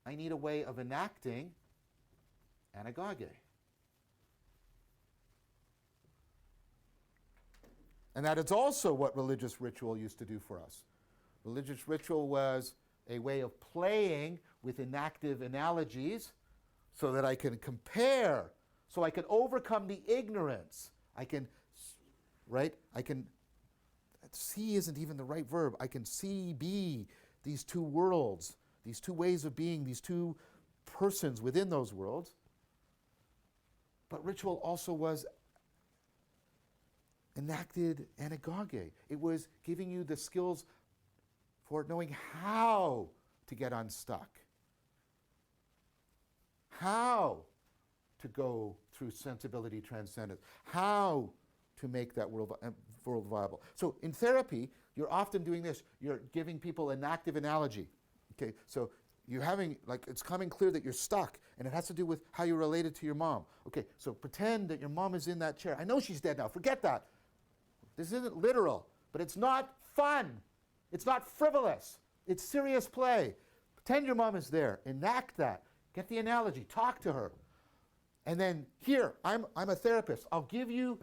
I need a way of enacting anagoge. And that is also what religious ritual used to do for us. Religious ritual was a way of playing with enactive analogies so that I can compare, so I can overcome the ignorance. I can see isn't even the right verb. I can be these two worlds, these two ways of being, these two persons within those worlds. But ritual also was enacted anagoge. It was giving you the skills for knowing how to get unstuck, how to go through sensibility transcendence, how to make that world viable. So in therapy, you're often doing this. You're giving people an active analogy. Okay, so you're having, like, it's coming clear that you're stuck, and it has to do with how you're related to your mom. Okay, so pretend that your mom is in that chair. I know she's dead now. Forget that. This isn't literal, but it's not fun. It's not frivolous. It's serious play. Pretend your mom is there. Enact that. Get the analogy. Talk to her. And then here, I'm a therapist. I'll give you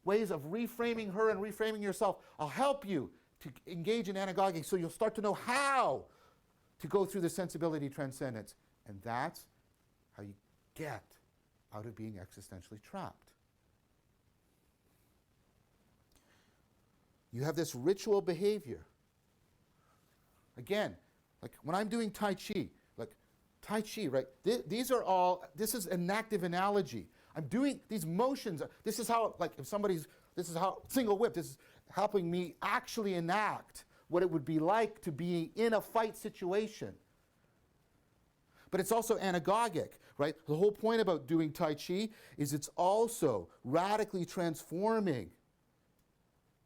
ways of reframing her and reframing yourself. I'll help you to engage in anagogy so you'll start to know how to go through the sensibility transcendence. And that's how you get out of being existentially trapped. You have this ritual behavior. Again, like when I'm doing Tai Chi, right? This is an active analogy. I'm doing these motions. This is how, single whip, this is helping me actually enact what it would be like to be in a fight situation. But it's also anagogic, right? The whole point about doing Tai Chi is it's also radically transforming.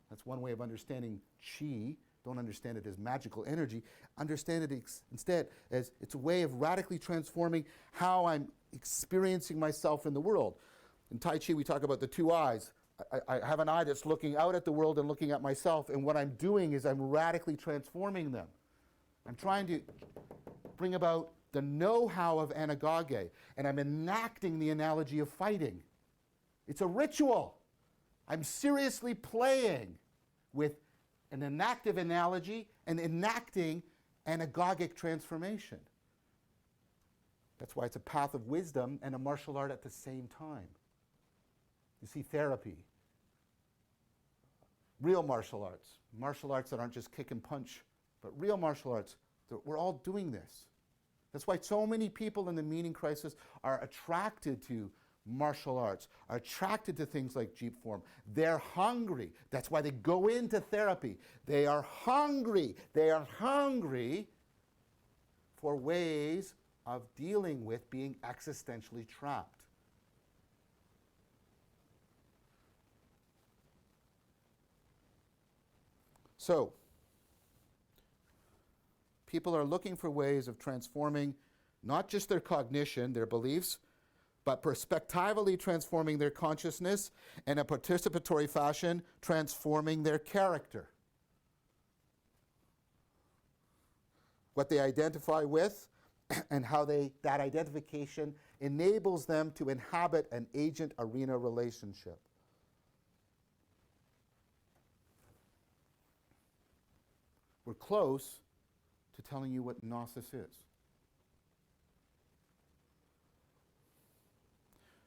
That's one way of understanding Qi. Don't understand it as magical energy. Understand it instead as it's a way of radically transforming how I'm experiencing myself in the world. In Tai Chi, we talk about the two eyes. I have an eye that's looking out at the world and looking at myself, and what I'm doing is I'm radically transforming them. I'm trying to bring about the know-how of anagoge, and I'm enacting the analogy of fighting. It's a ritual. I'm seriously playing with an enactive analogy and enacting anagogic transformation. That's why it's a path of wisdom and a martial art at the same time. You see, therapy, real martial arts that aren't just kick and punch, but real martial arts, we're all doing this. That's why so many people in the meaning crisis are attracted to martial arts, are attracted to things like Jeep form. They're hungry. That's why they go into therapy. They are hungry. They are hungry for ways of dealing with being existentially trapped. So, people are looking for ways of transforming not just their cognition, their beliefs, but perspectively transforming their consciousness, and in a participatory fashion, transforming their character. What they identify with and how that identification enables them to inhabit an agent-arena relationship. We're close to telling you what Gnosis is.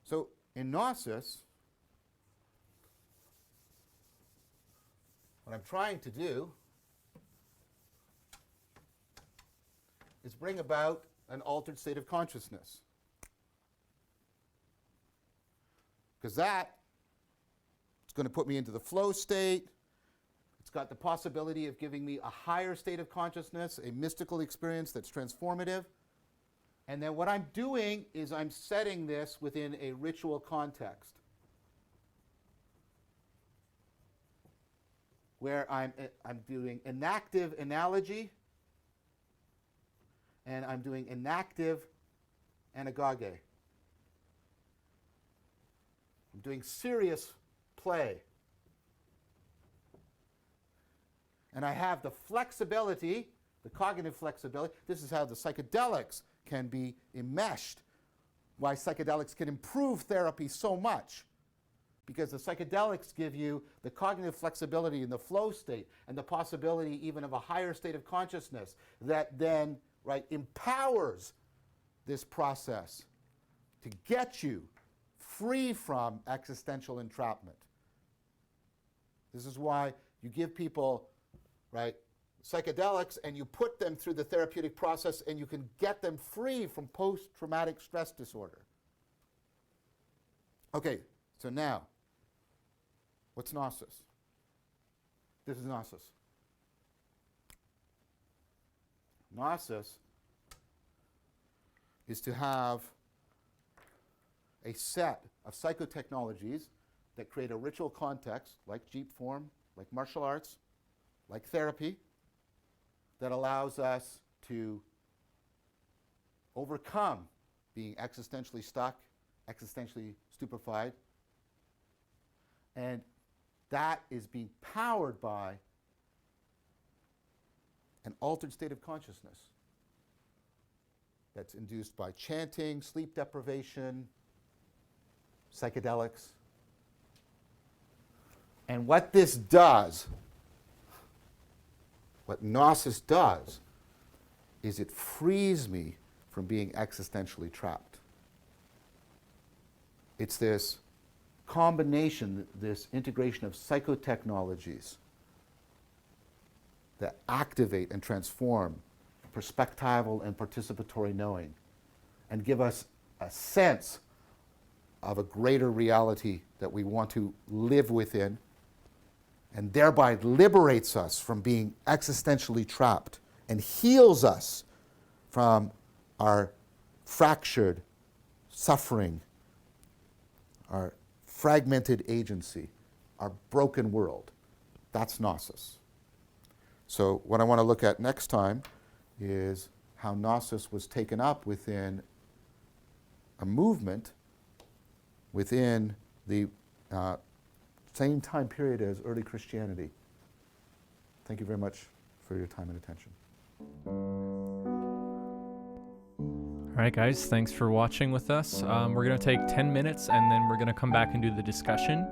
So in Gnosis, what I'm trying to do is bring about an altered state of consciousness. because that is going to put me into the flow state. It's got the possibility of giving me a higher state of consciousness, a mystical experience that's transformative. And then what I'm doing is I'm setting this within a ritual context where I'm doing inactive analogy and I'm doing inactive anagoge. I'm doing serious play. And I have the flexibility, the cognitive flexibility. This is how the psychedelics can be enmeshed. Why psychedelics can improve therapy so much. Because the psychedelics give you the cognitive flexibility in the flow state and the possibility even of a higher state of consciousness that then, right, empowers this process to get you free from existential entrapment. This is why you give people, right, psychedelics and you put them through the therapeutic process and you can get them free from post-traumatic stress disorder. Okay, so now, what's Gnosis? This is Gnosis. Gnosis is to have a set of psychotechnologies that create a ritual context, like Jeep form, like martial arts, like therapy, that allows us to overcome being existentially stuck, existentially stupefied. And that is being powered by an altered state of consciousness that's induced by chanting, sleep deprivation, psychedelics. And what this does, what Gnosis does, is it frees me from being existentially trapped. It's this combination, this integration of psychotechnologies that activate and transform perspectival and participatory knowing and give us a sense of a greater reality that we want to live within, and thereby liberates us from being existentially trapped and heals us from our fractured suffering, our fragmented agency, our broken world. That's Gnosis. So what I want to look at next time is how Gnosis was taken up within a movement within the same time period as early Christianity. Thank you very much for your time and attention. All right, guys, thanks for watching with us. We're going to take 10 minutes and then we're going to come back and do the discussion.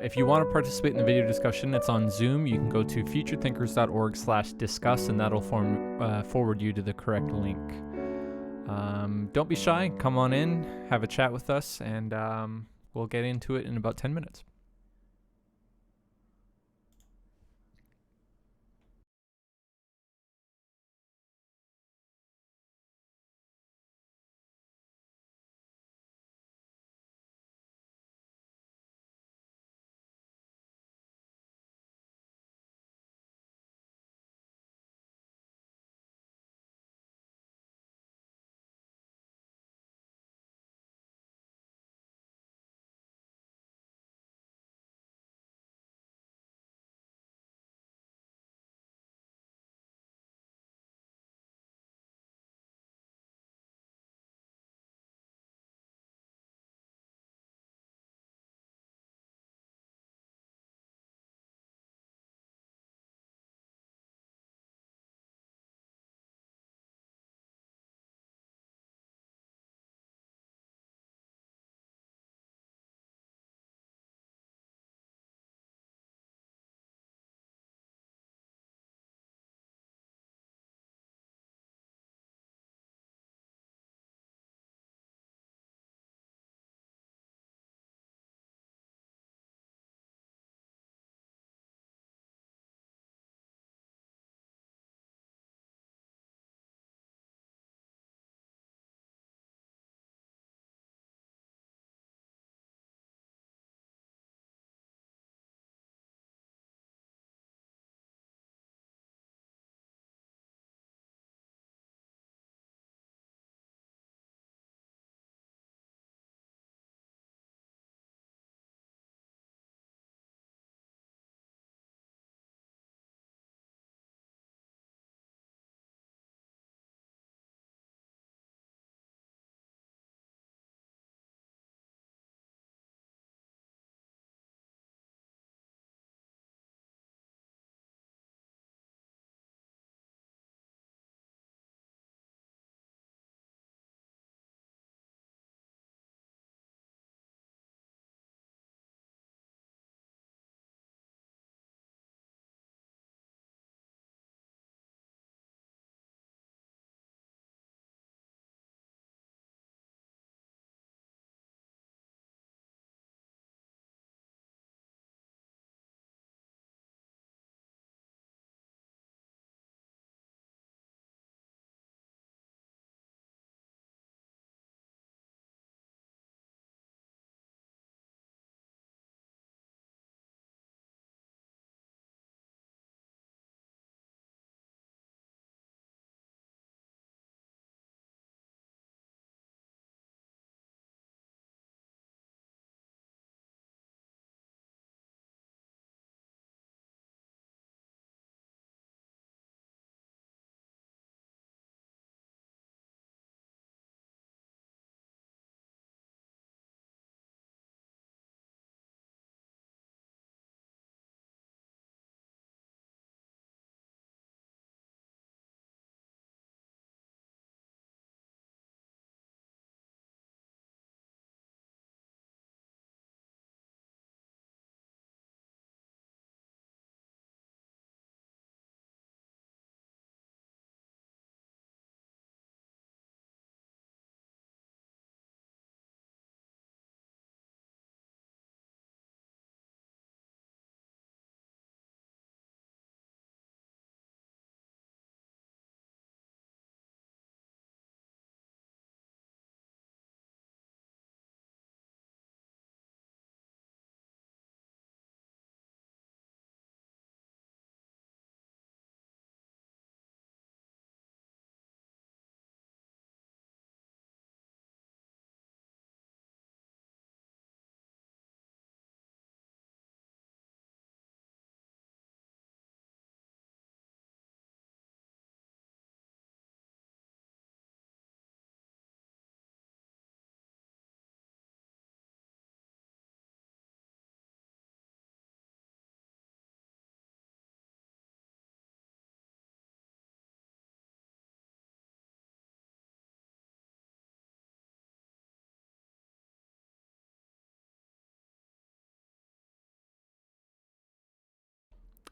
If you want to participate in the video discussion, it's on Zoom. You can go to futurethinkers.org/discuss and that'll forward you to the correct link. Don't be shy. Come on in, have a chat with us, and we'll get into it in about 10 minutes.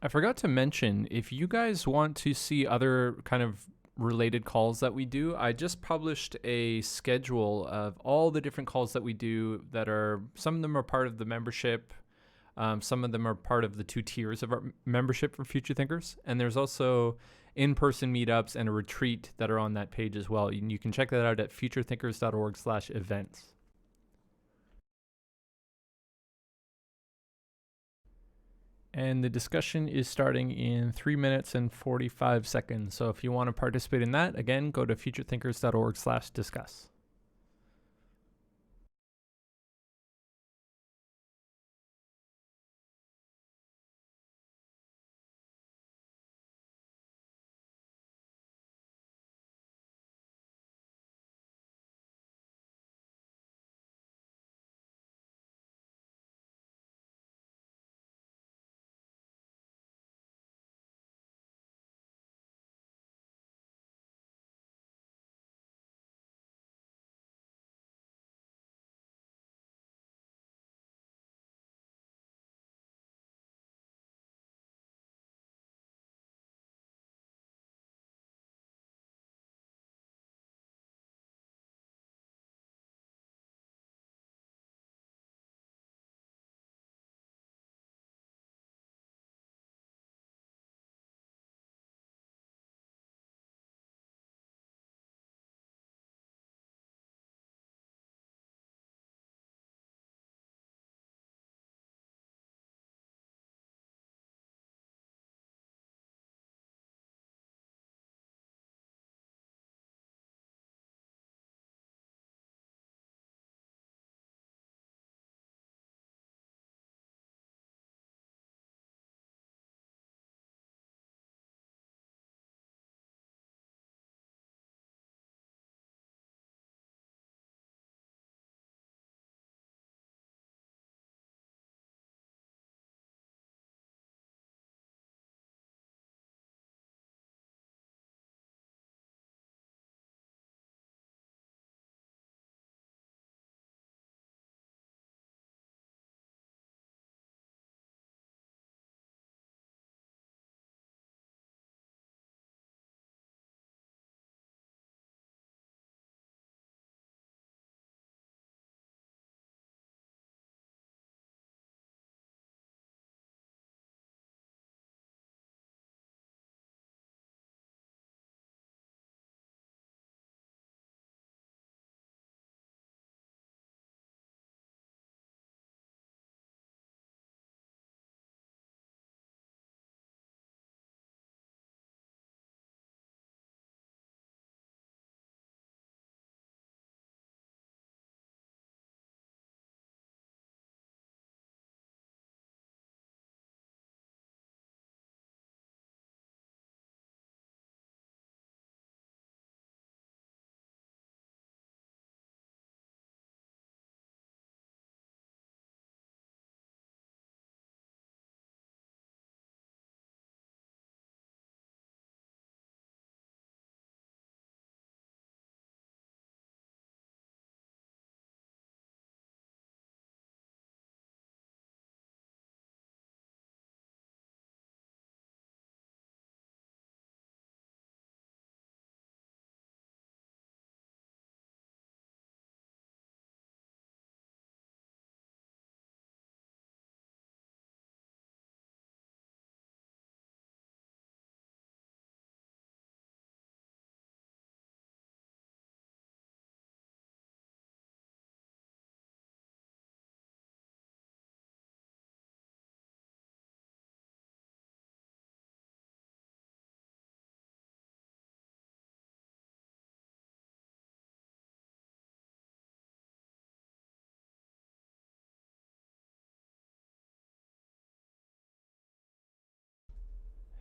I forgot to mention, if you guys want to see other kind of related calls that we do, I just published a schedule of all the different calls that we do that are, some of them are part of the membership. Some of them are part of the 2 tiers of our membership for Future Thinkers. And there's also in-person meetups and a retreat that are on that page as well. You can check that out at futurethinkers.org/events. And the discussion is starting in 3 minutes and 45 seconds. So if you want to participate in that, again, go to futurethinkers.org/discuss.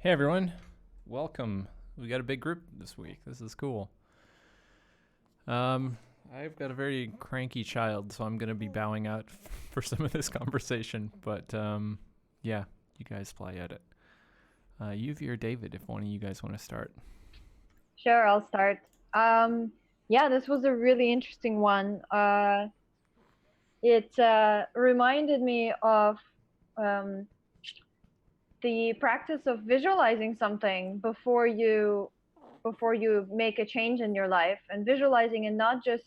Hey everyone, welcome. We got a big group this week. This is cool. I've got a very cranky child, so I'm gonna be bowing out for some of this conversation. But yeah, you guys play at it. Yuvi or David, if one of you guys want to start. Sure, I'll start. Yeah, this was a really interesting one. It reminded me of the practice of visualizing something before you make a change in your life, and visualizing it not just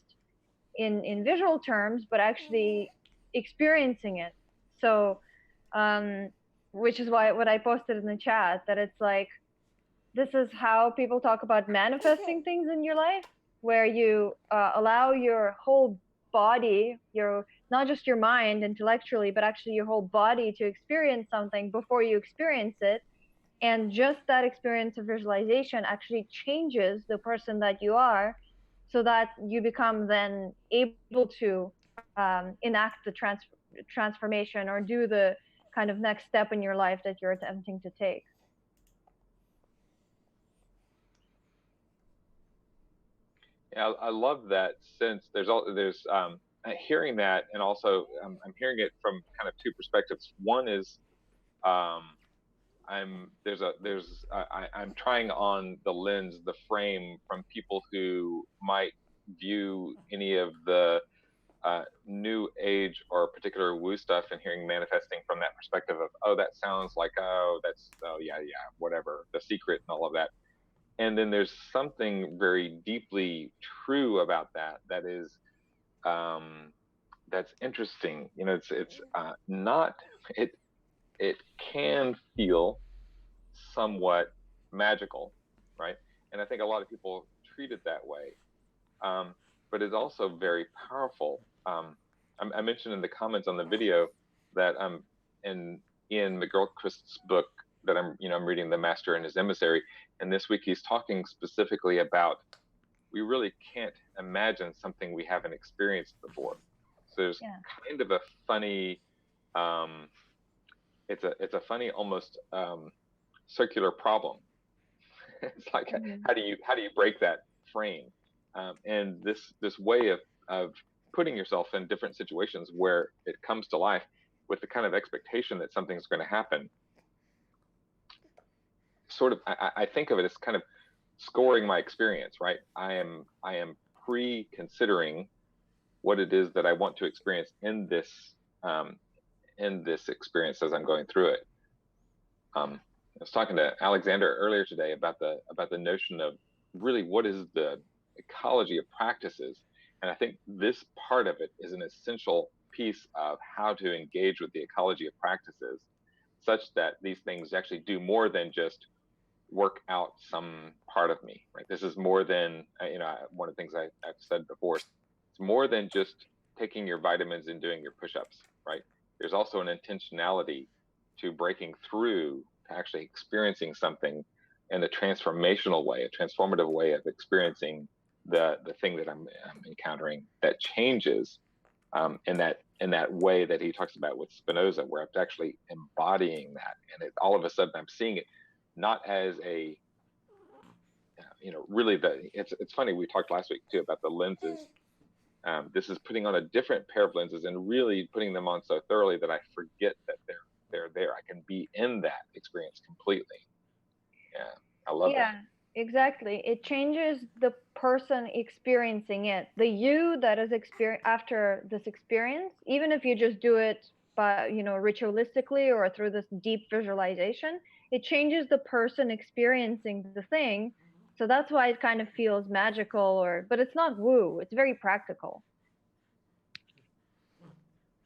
in visual terms, but actually experiencing it. So, which is why what I posted in the chat, that it's like, this is how people talk about manifesting things in your life, where you allow your whole body, your not just your mind intellectually, but actually your whole body to experience something before you experience it. And just that experience of visualization actually changes the person that you are, so that you become then able to enact the transformation, or do the kind of next step in your life that you're attempting to take. Yeah, I love that sense. There's hearing that, and also I'm hearing it from kind of two perspectives. One is um, I'm trying on the lens, the frame, from people who might view any of the new age or particular woo stuff, and hearing manifesting from that perspective of, oh, that sounds like, oh, yeah, whatever, The Secret and all of that. And then there's something very deeply true about that, that is that's interesting. It's not, it can feel somewhat magical, right? And I think a lot of people treat it that way, but it's also very powerful. I mentioned in the comments on the video that in Ian McGilchrist's book that I'm reading, The Master and His Emissary, and this week he's talking specifically about, we really can't imagine something we haven't experienced before. So there's kind of a funny, it's a funny, almost circular problem. It's like, how do you break that frame? And this way of putting yourself in different situations where it comes to life with the kind of expectation that something's going to happen. Sort of, I think of it as kind of scoring my experience, right? I am pre-considering what it is that I want to experience in this experience as I'm going through it. I was talking to Alexander earlier today about the notion of really what is the ecology of practices, and I think this part of it is an essential piece of how to engage with the ecology of practices, such that these things actually do more than just work out some part of me, right? This is more than, one of the things I've said before, it's more than just taking your vitamins and doing your push-ups, right? There's also an intentionality to breaking through, to actually experiencing something in a transformational way, a transformative way of experiencing the thing that I'm encountering, that changes in that way that he talks about with Spinoza, where I'm actually embodying that, and all of a sudden I'm seeing it not as a, really it's funny, we talked last week too about the lenses. This is putting on a different pair of lenses and really putting them on so thoroughly that I forget that they're there. I can be in that experience completely. Yeah, I love that. Yeah, exactly. It changes the person experiencing it. The you that is after this experience, even if you just do it by, ritualistically or through this deep visualization, it changes the person experiencing the thing. So that's why it kind of feels magical, but it's not woo. It's very practical.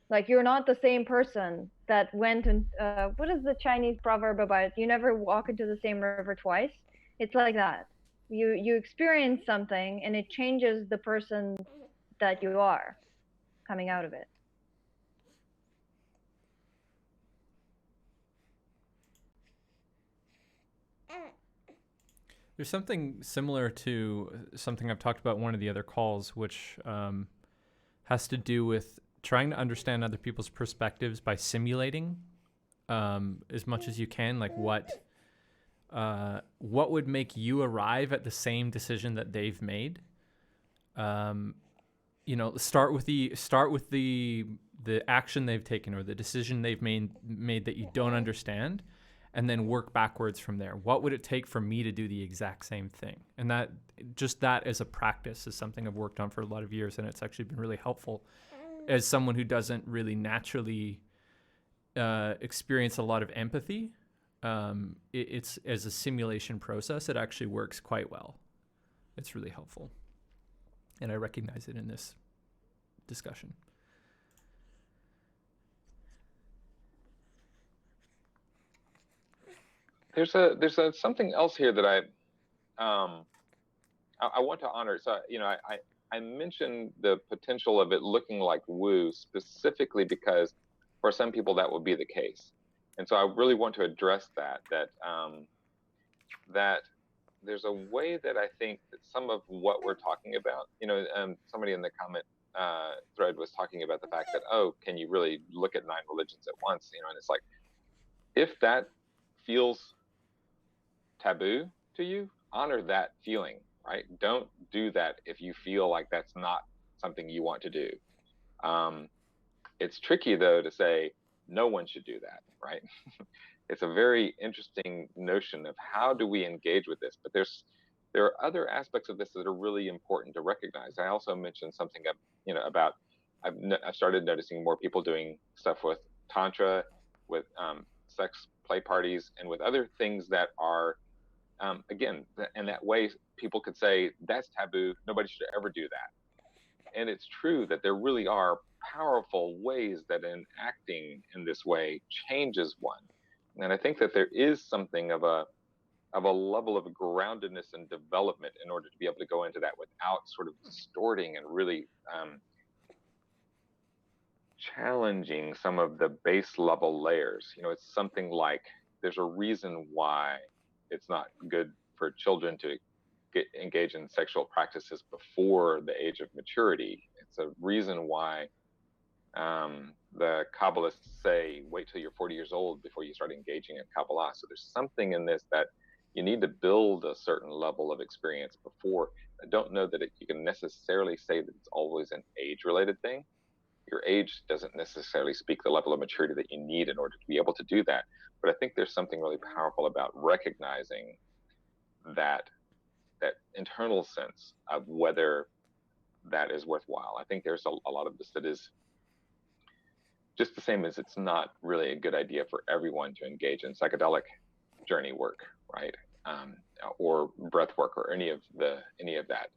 Like, you're not the same person that went and what is the Chinese proverb about? You never walk into the same river twice. It's like that. You experience something and it changes the person that you are coming out of it. There's something similar to something I've talked about in one of the other calls, which has to do with trying to understand other people's perspectives by simulating as much as you can, like what would make you arrive at the same decision that they've made. Start with the action they've taken or the decision they've made that you don't understand, and then work backwards from there. What would it take for me to do the exact same thing? And that as a practice is something I've worked on for a lot of years, and it's actually been really helpful as someone who doesn't really naturally experience a lot of empathy. it's as a simulation process, it actually works quite well. It's really helpful. And I recognize it in this discussion. There's something else here that I want to honor. So, I mentioned the potential of it looking like woo specifically because for some people that will be the case. And so I really want to address that there's a way that I think that some of what we're talking about, somebody in the comment thread was talking about the fact that, oh, can you really look at 9 religions at once? And it's like, if that feels taboo to you, honor that feeling, right? Don't do that if you feel like that's not something you want to do. It's tricky though to say no one should do that, right? It's a very interesting notion of how do we engage with this, but there are other aspects of this that are really important to recognize. I also mentioned something about I've started noticing more people doing stuff with tantra, with sex play parties, and with other things that are again, in that way, people could say that's taboo. Nobody should ever do that. And it's true that there really are powerful ways that acting in this way changes one. And I think that there is something of a level of groundedness and development in order to be able to go into that without sort of distorting and really challenging some of the base level layers. It's something like there's a reason why it's not good for children to engage in sexual practices before the age of maturity. It's a reason why the Kabbalists say, wait till you're 40 years old before you start engaging in Kabbalah. So there's something in this that you need to build a certain level of experience before. I don't know that you can necessarily say that it's always an age-related thing. Your age doesn't necessarily speak the level of maturity that you need in order to be able to do that. But I think there's something really powerful about recognizing that internal sense of whether that is worthwhile. I think there's a lot of this that is just the same as it's not really a good idea for everyone to engage in psychedelic journey work, right? Or breath work or any of that.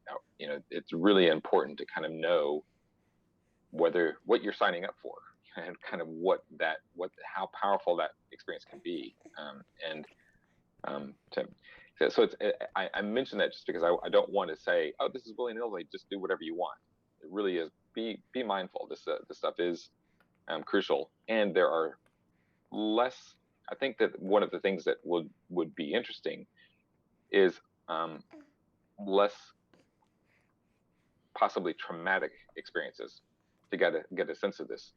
It's really important to kind of know what you're signing up for and kind of how powerful that experience can be. So I mentioned that just because I don't want to say, oh, this is willy-nilly, just do whatever you want. It really is. Be mindful. This stuff is crucial, and there are less. I think that one of the things that would be interesting is less possibly traumatic experiences to get a sense of this.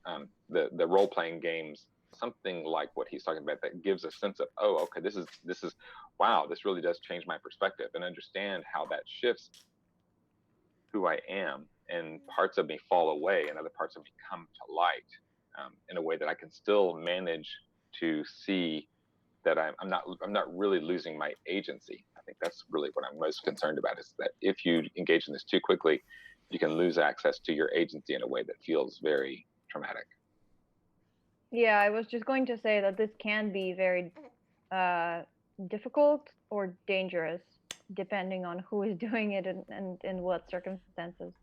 The role-playing games, something like what he's talking about, that gives a sense of, oh, okay, this is wow, this really does change my perspective, and understand how that shifts who I am, and parts of me fall away and other parts of me come to light in a way that I can still manage to see that I'm not really losing my agency. I think that's really what I'm most concerned about, is that if you engage in this too quickly, you can lose access to your agency in a way that feels very traumatic. Yeah, I was just going to say that this can be very difficult or dangerous depending on who is doing it and in what circumstances.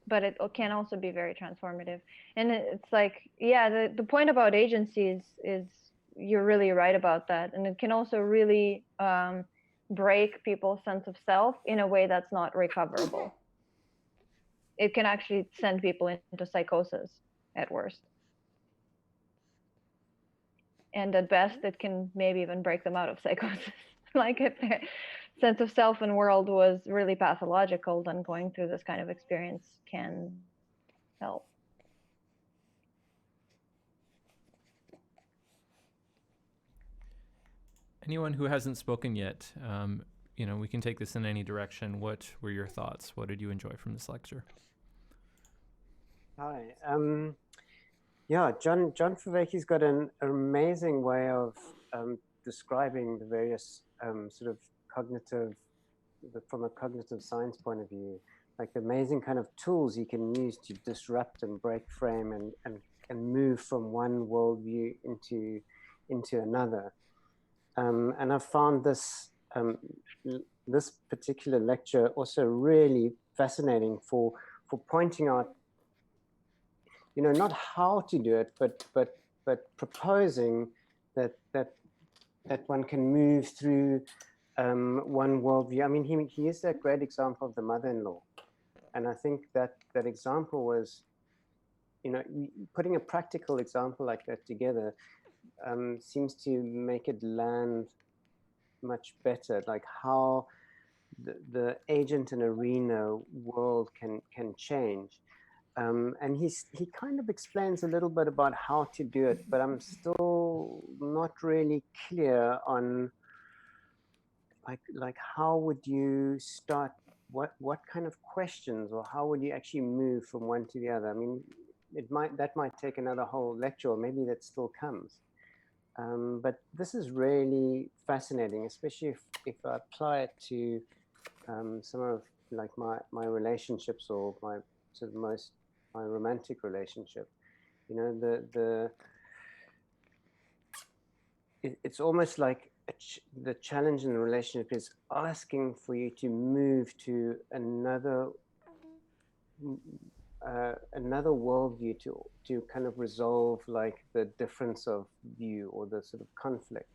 But it can also be very transformative. And it's like, yeah, the point about agency is you're really right about that. And it can also really break people's sense of self in a way that's not recoverable. It can actually send people into psychosis at worst. And at best, it can maybe even break them out of psychosis. Like if their sense of self and world was really pathological, then going through this kind of experience can help. Anyone who hasn't spoken yet, we can take this in any direction. What were your thoughts? What did you enjoy from this lecture? Hi. John Vervaake's got an amazing way of describing the various sort of from a cognitive science point of view, like the amazing kind of tools you can use to disrupt and break frame and move from one worldview into another. And I've found this particular lecture also really fascinating for pointing out, you know, not how to do it, but proposing that one can move through one worldview. I mean, he is a great example of the mother-in-law, and I think that example was, you know, putting a practical example like that together seems to make it land much better, like how the agent and arena world can change. And he kind of explains a little bit about how to do it, but I'm still not really clear on like how would you start, what kind of questions, or how would you actually move from one to the other? I mean, that might take another whole lecture, or maybe that still comes. But this is really fascinating, especially if I apply it to some of like my relationships, or my romantic relationship. You know, it's almost like the challenge in the relationship is asking for you to move to another worldview to kind of resolve like the difference of view, or the sort of conflict.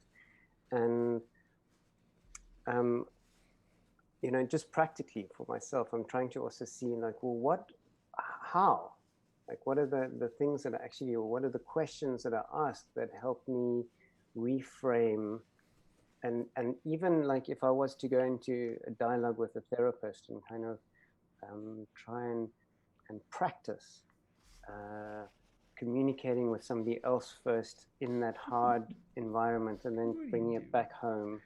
And you know, just practically for myself, I'm trying to also see like, well, how, like, what are the things that are actually, or what are the questions that are asked that help me reframe, and even like if I was to go into a dialogue with a therapist and kind of try and practice communicating with somebody else first in that hard environment, and then bringing it back home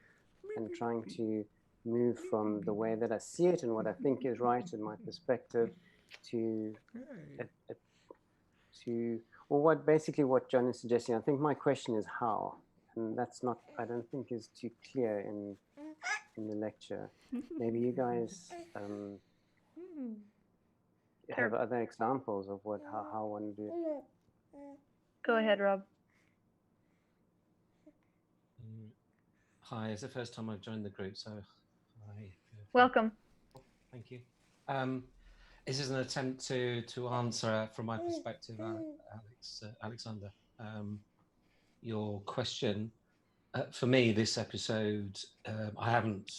and trying to move from the way that I see it and what I think is right in my perspective to or what John is suggesting. I think my question is how, and that's not, I don't think is too clear in the lecture. Maybe you guys have other examples of how one do it. Go ahead, Rob. Hi, it's the first time I've joined the group, so hi. Welcome. Thank you. This is an attempt to answer from my perspective, Alexander, your question. For me, this episode, I haven't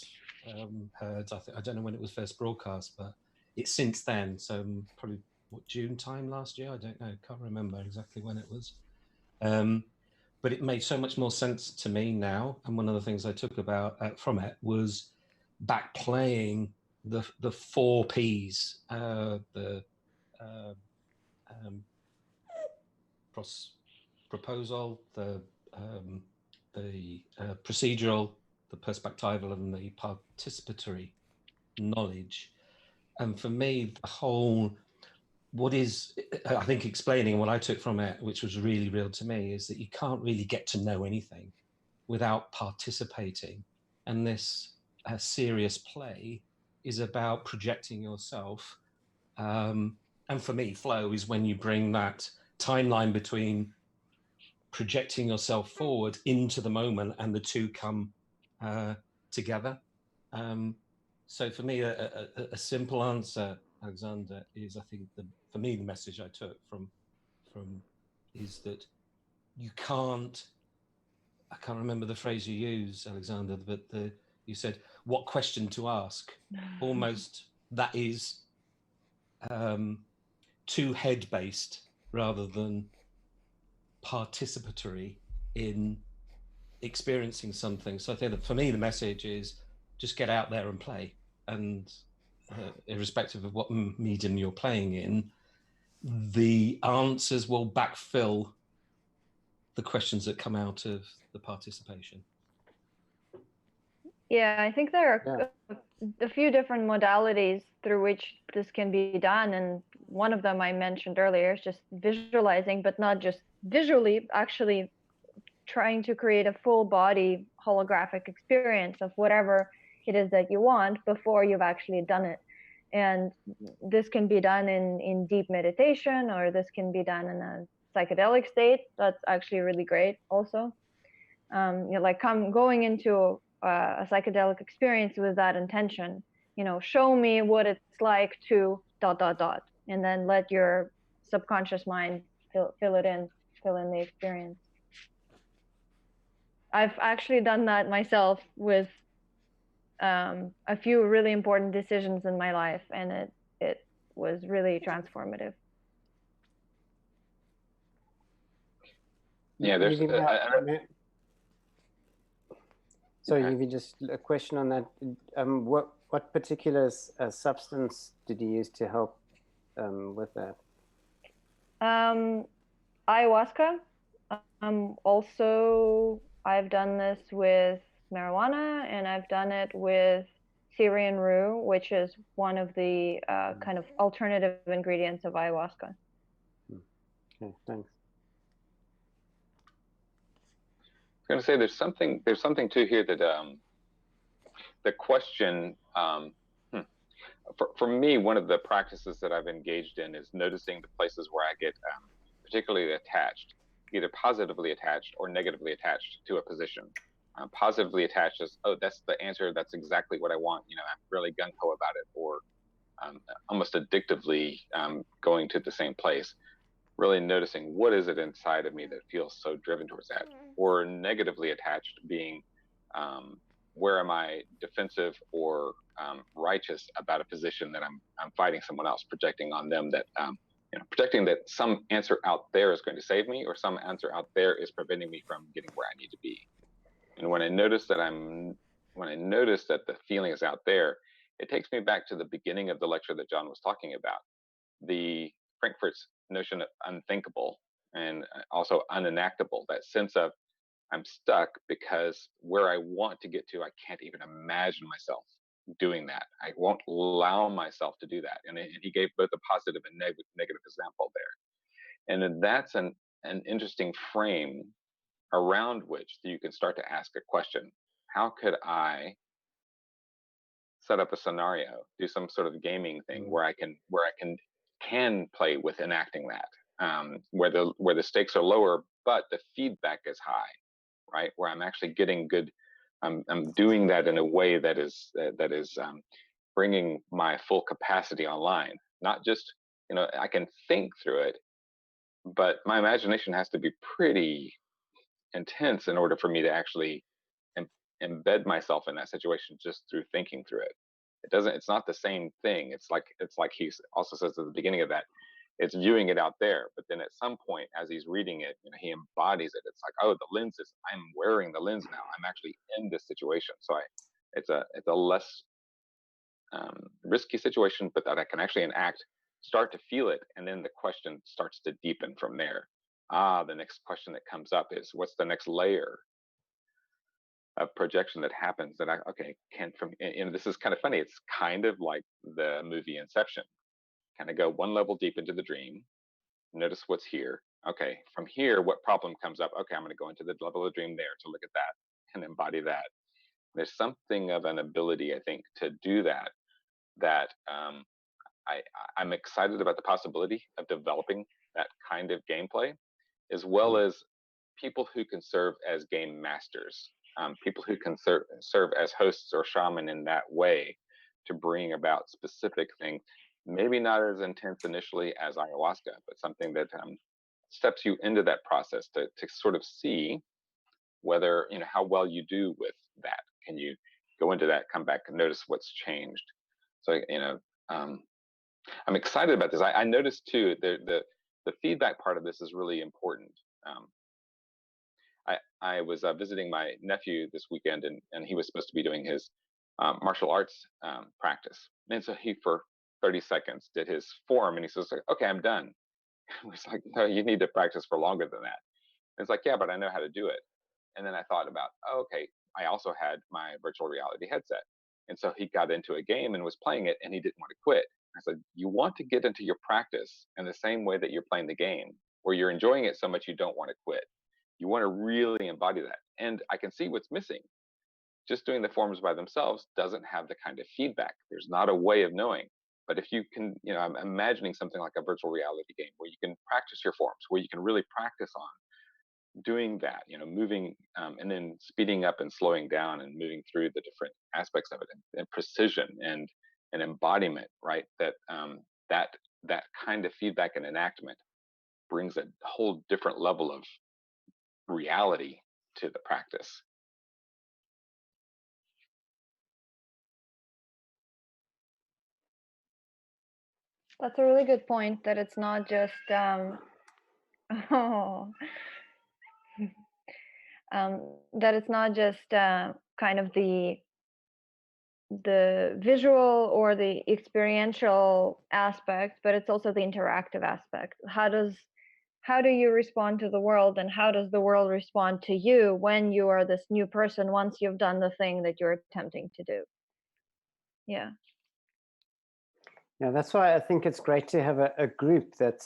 heard, I don't know when it was first broadcast, but it's since then, so probably June time last year, I don't know, can't remember exactly when it was. But it made so much more sense to me now, and one of the things I took from it was back playing the 4 Ps, the proposal, the procedural, the perspectival, and the participatory knowledge. And for me, the whole, I think explaining what I took from it, which was really real to me, is that you can't really get to know anything without participating. And this serious play is about projecting yourself. And for me, flow is when you bring that timeline between projecting yourself forward into the moment, and the two come together. So for me, a simple answer, Alexander, is, I think for me the message I took from is that you can't. I can't remember the phrase you used, Alexander, but you said what question to ask. Almost that is too head-based rather than participatory in experiencing something. So I think that for me the message is just get out there and play, and irrespective of what medium you're playing in, the answers will backfill the questions that come out of the participation. Yeah, I think there are a few different modalities through which this can be done, and one of them I mentioned earlier is just visualizing, but not just visually, actually trying to create a full body holographic experience of whatever it is that you want before you've actually done it. And this can be done in deep meditation, or this can be done in a psychedelic state. That's actually really great also. Like going into a psychedelic experience with that intention. Show me what it's like to ... and then let your subconscious mind fill in the experience. I've actually done that myself with a few really important decisions in my life, and it was really transformative. Yeah, there's. So, Yuvi, just a question on that. What particular substance did you use to help with that? Ayahuasca. Also, I've done this with marijuana, and I've done it with Syrian rue, which is one of the kind of alternative ingredients of ayahuasca. Okay, thanks. I was going to say there's something too here that the question for me, one of the practices that I've engaged in is noticing the places where I get particularly attached, either positively attached or negatively attached to a position. Positively attached is, oh, that's the answer, that's exactly what I want, I'm really gung-ho about it, or almost addictively going to the same place. Really noticing what is it inside of me that feels so driven towards that, or negatively attached being where am I defensive or righteous about a position that I'm fighting someone else, projecting on them that projecting that some answer out there is going to save me, or some answer out there is preventing me from getting where I need to be. And when I notice that the feeling is out there, it takes me back to the beginning of the lecture that John was talking about, the Frankfurt's notion of unthinkable and also unenactable, that sense of I'm stuck because where I want to get to, I can't even imagine myself doing that. I won't allow myself to do that. And he gave both a positive and negative example there. And that's an interesting frame around which you can start to ask a question. How could I set up a scenario, do some sort of gaming thing where I can play with enacting that, where the stakes are lower, but the feedback is high, right? Where I'm actually getting good. I'm doing that in a way that is bringing my full capacity online. Not just I can think through it, but my imagination has to be pretty intense in order for me to actually embed myself in that situation just through thinking through it. It's not the same thing. It's like he also says at the beginning of that, it's viewing it out there, but then at some point as he's reading it, he embodies it. It's like, oh, I'm wearing the lens now, I'm actually in this situation. So it's a less risky situation, but that I can actually enact, start to feel it, and then the question starts to deepen from there. The next question that comes up is, what's the next layer of projection that happens that this is kind of funny. It's kind of like the movie Inception. Kind of go one level deep into the dream, notice what's here. Okay, from here, what problem comes up? Okay, I'm going to go into the level of the dream there to look at that and embody that. There's something of an ability, I think, to do that I'm excited about the possibility of developing that kind of gameplay, as well as people who can serve as game masters, people who can serve as hosts or shaman in that way to bring about specific things, maybe not as intense initially as ayahuasca, but something that steps you into that process to sort of see whether, how well you do with that. Can you go into that, come back and notice what's changed? So, I'm excited about this. I noticed too, the feedback part of this is really important. I was visiting my nephew this weekend, and he was supposed to be doing his martial arts practice. And so he, for 30 seconds, did his form, and he says, okay, I'm done. I was like, no, you need to practice for longer than that. And it's like, yeah, but I know how to do it. And then I thought about, okay, I also had my virtual reality headset. And so he got into a game and was playing it, and he didn't want to quit. I said, you want to get into your practice in the same way that you're playing the game, where you're enjoying it so much you don't want to quit. You want to really embody that. And I can see what's missing. Just doing the forms by themselves doesn't have the kind of feedback. There's not a way of knowing. But if you can, I'm imagining something like a virtual reality game where you can practice your forms, where you can really practice on doing that, moving and then speeding up and slowing down and moving through the different aspects of it, and precision and embodiment, right? That kind of feedback and enactment brings a whole different level of reality to the practice. That's a really good point, that it's not just that it's not just kind of the visual or the experiential aspect, but it's also the interactive aspect. How do you respond to the world, and how does the world respond to you when you are this new person once you've done the thing that you're attempting to do? Yeah. Yeah, that's why I think it's great to have a group that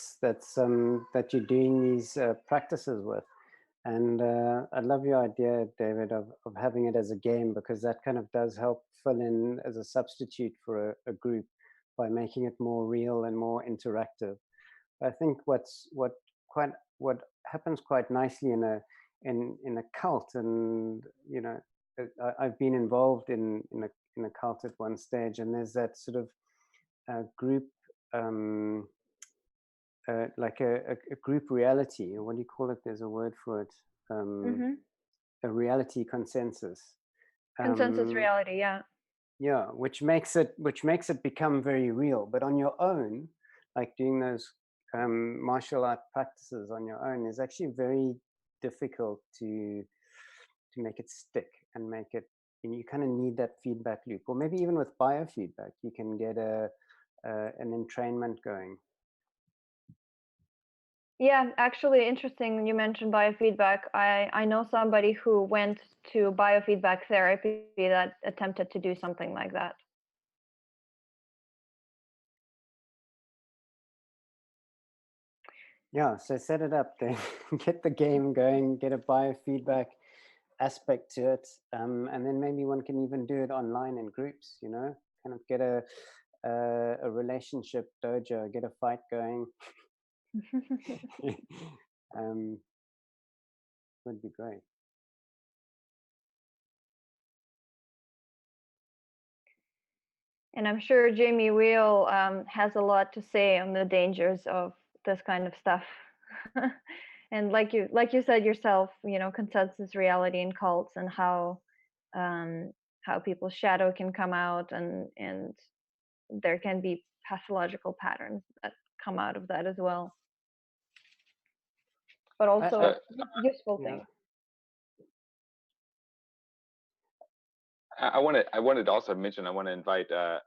you're doing these practices with. And I love your idea, David, of having it as a game, because that kind of does help fill in as a substitute for a group by making it more real and more interactive. I think what happens quite nicely in a cult, and I've been involved in a cult at one stage, and there's that sort of group. Like a group reality, or what do you call it? There's a word for it. A reality consensus. Consensus reality, yeah. Yeah, which makes it become very real. But on your own, like doing those martial art practices on your own, is actually very difficult to make it stick and make it. You kind of need that feedback loop, or maybe even with biofeedback, you can get an entrainment going. Yeah, actually, interesting you mentioned biofeedback. I know somebody who went to biofeedback therapy that attempted to do something like that. Yeah, so set it up then. Get the game going, get a biofeedback aspect to it, and then maybe one can even do it online in groups, kind of get a relationship dojo, get a fight going. Would be great. And I'm sure Jamie Wheel has a lot to say on the dangers of this kind of stuff. And like you said yourself, consensus reality in cults, and how people's shadow can come out, and there can be pathological patterns that come out of that as well. But also useful things. I wanted to also mention, I want to invite the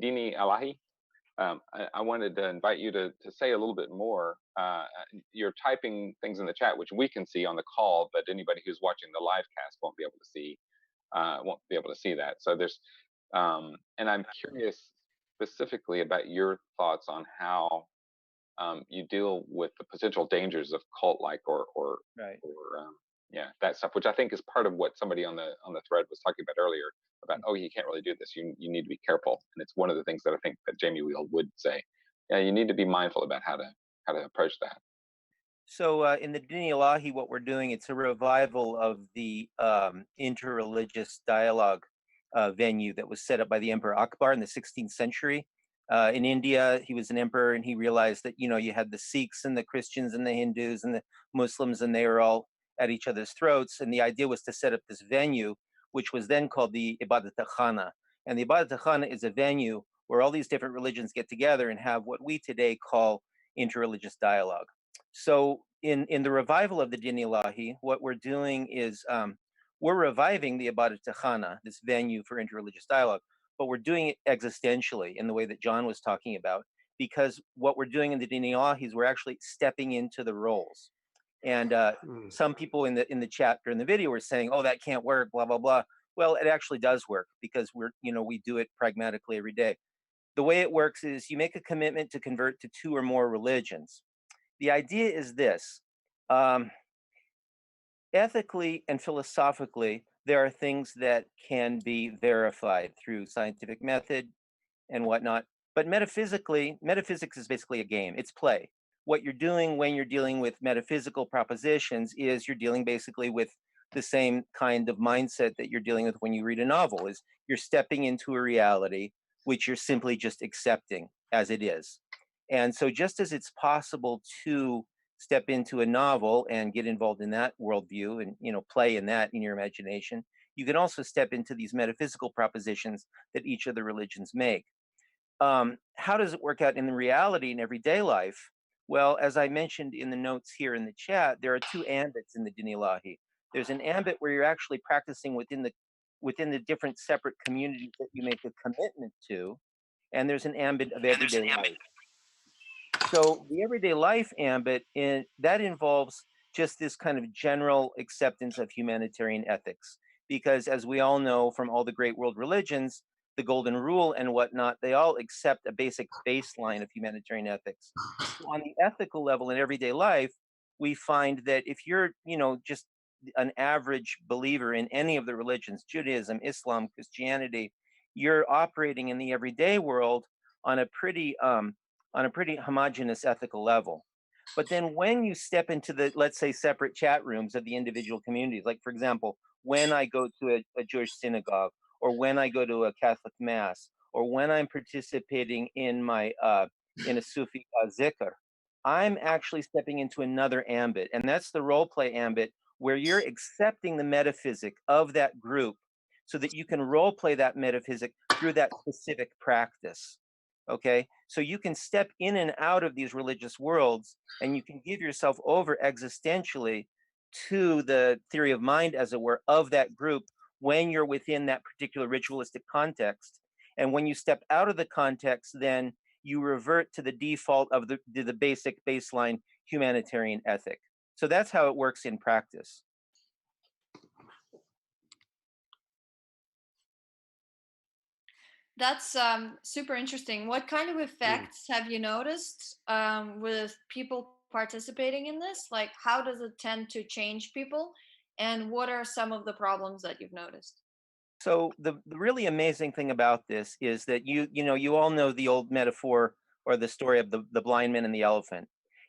Dini Alahi. I wanted to invite you to say a little bit more. You're typing things in the chat, which we can see on the call, but anybody who's watching the live cast won't be able to see that. So there's, and I'm curious specifically about your thoughts on how you deal with the potential dangers of cult-like or right. That stuff, which I think is part of what somebody on the thread was talking about earlier about, oh, you can't really do this. You need to be careful. And it's one of the things that I think that Jamie Wheel would say. Yeah, you need to be mindful about how to approach that. So in the Dini Ilahi, what we're doing, it's a revival of the interreligious dialogue venue that was set up by the Emperor Akbar in the 16th century. In India, he was an emperor, and he realized that, you had the Sikhs and the Christians and the Hindus and the Muslims, and they were all at each other's throats. And the idea was to set up this venue, which was then called the Ibadat-e-Khana. And the Ibadat-e-Khana is a venue where all these different religions get together and have what we today call interreligious dialogue. So in the revival of the Dini Ilahi, what we're doing is we're reviving the Ibadat-e-Khana, this venue for interreligious dialogue, but we're doing it existentially in the way that John was talking about, because what we're doing in the Dini Ilahi is we're actually stepping into the roles. And some people in the chat during the video were saying, oh, that can't work, blah, blah, blah. Well, it actually does work, because we do it pragmatically every day. The way it works is you make a commitment to convert to 2 or more religions. The idea is this: ethically and philosophically, there are things that can be verified through scientific method and whatnot. But metaphysically, metaphysics is basically a game. It's play. what you're doing when you're dealing with metaphysical propositions is you're dealing basically with the same kind of mindset that you're dealing with when you read a novel, is you're stepping into a reality which you're simply just accepting as it is. And so just as it's possible to step into a novel and get involved in that worldview and, you know, play in that in your imagination, you can also step into these metaphysical propositions that each of the religions make. How does it work out in the reality in everyday life? Well, as I mentioned in the notes here in the chat, there are two ambits in the Din Ilahi. There's an ambit where you're actually practicing within the different separate communities that you make a commitment to, and there's an ambit of everyday life. So the everyday life ambit that involves just this kind of general acceptance of humanitarian ethics, because as we all know from all the great world religions, the golden rule and whatnot, they all accept a basic baseline of humanitarian ethics. So on the ethical level in everyday life, we find that if you're, you know, just an average believer in any of the religions, Judaism, Islam, Christianity, you're operating in the everyday world on a pretty homogenous ethical level. But then when you step into the, let's say, separate chat rooms of the individual communities, like for example, when I go to a Jewish synagogue, or when I go to a Catholic mass, or when I'm participating in my in a Sufi zikr, I'm actually stepping into another ambit, and that's the role play ambit, where you're accepting the metaphysic of that group, so that you can role play that metaphysic through that specific practice. Okay, so you can step in and out of these religious worlds, and you can give yourself over existentially to the theory of mind, as it were, of that group when you're within that particular ritualistic context. And when you step out of the context, then you revert to the default of the basic baseline humanitarian ethic. So that's how it works in practice. That's super interesting. What kind of effects have you noticed with people participating in this? Like, how does it tend to change people? And what are some of the problems that you've noticed? So the really amazing thing about this is that you all know the old metaphor or the story of the blind man and the elephant.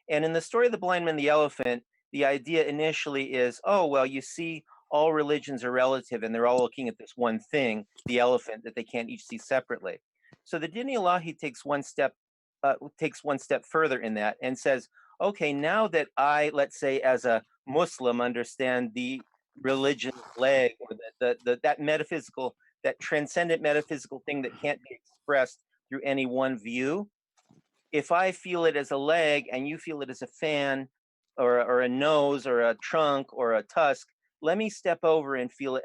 And in the story of the blind man and the elephant, the idea initially is, oh, well, you see, all religions are relative and they're all looking at this one thing, the elephant, that they can't each see separately. So the Din Ilahi takes one step further in that and says, okay, now that I, let's say, as a Muslim, understand the religion leg, or that metaphysical, that transcendent metaphysical thing that can't be expressed through any one view, if I feel it as a leg and you feel it as a fan, or a nose or a trunk or a tusk, let me step over and feel it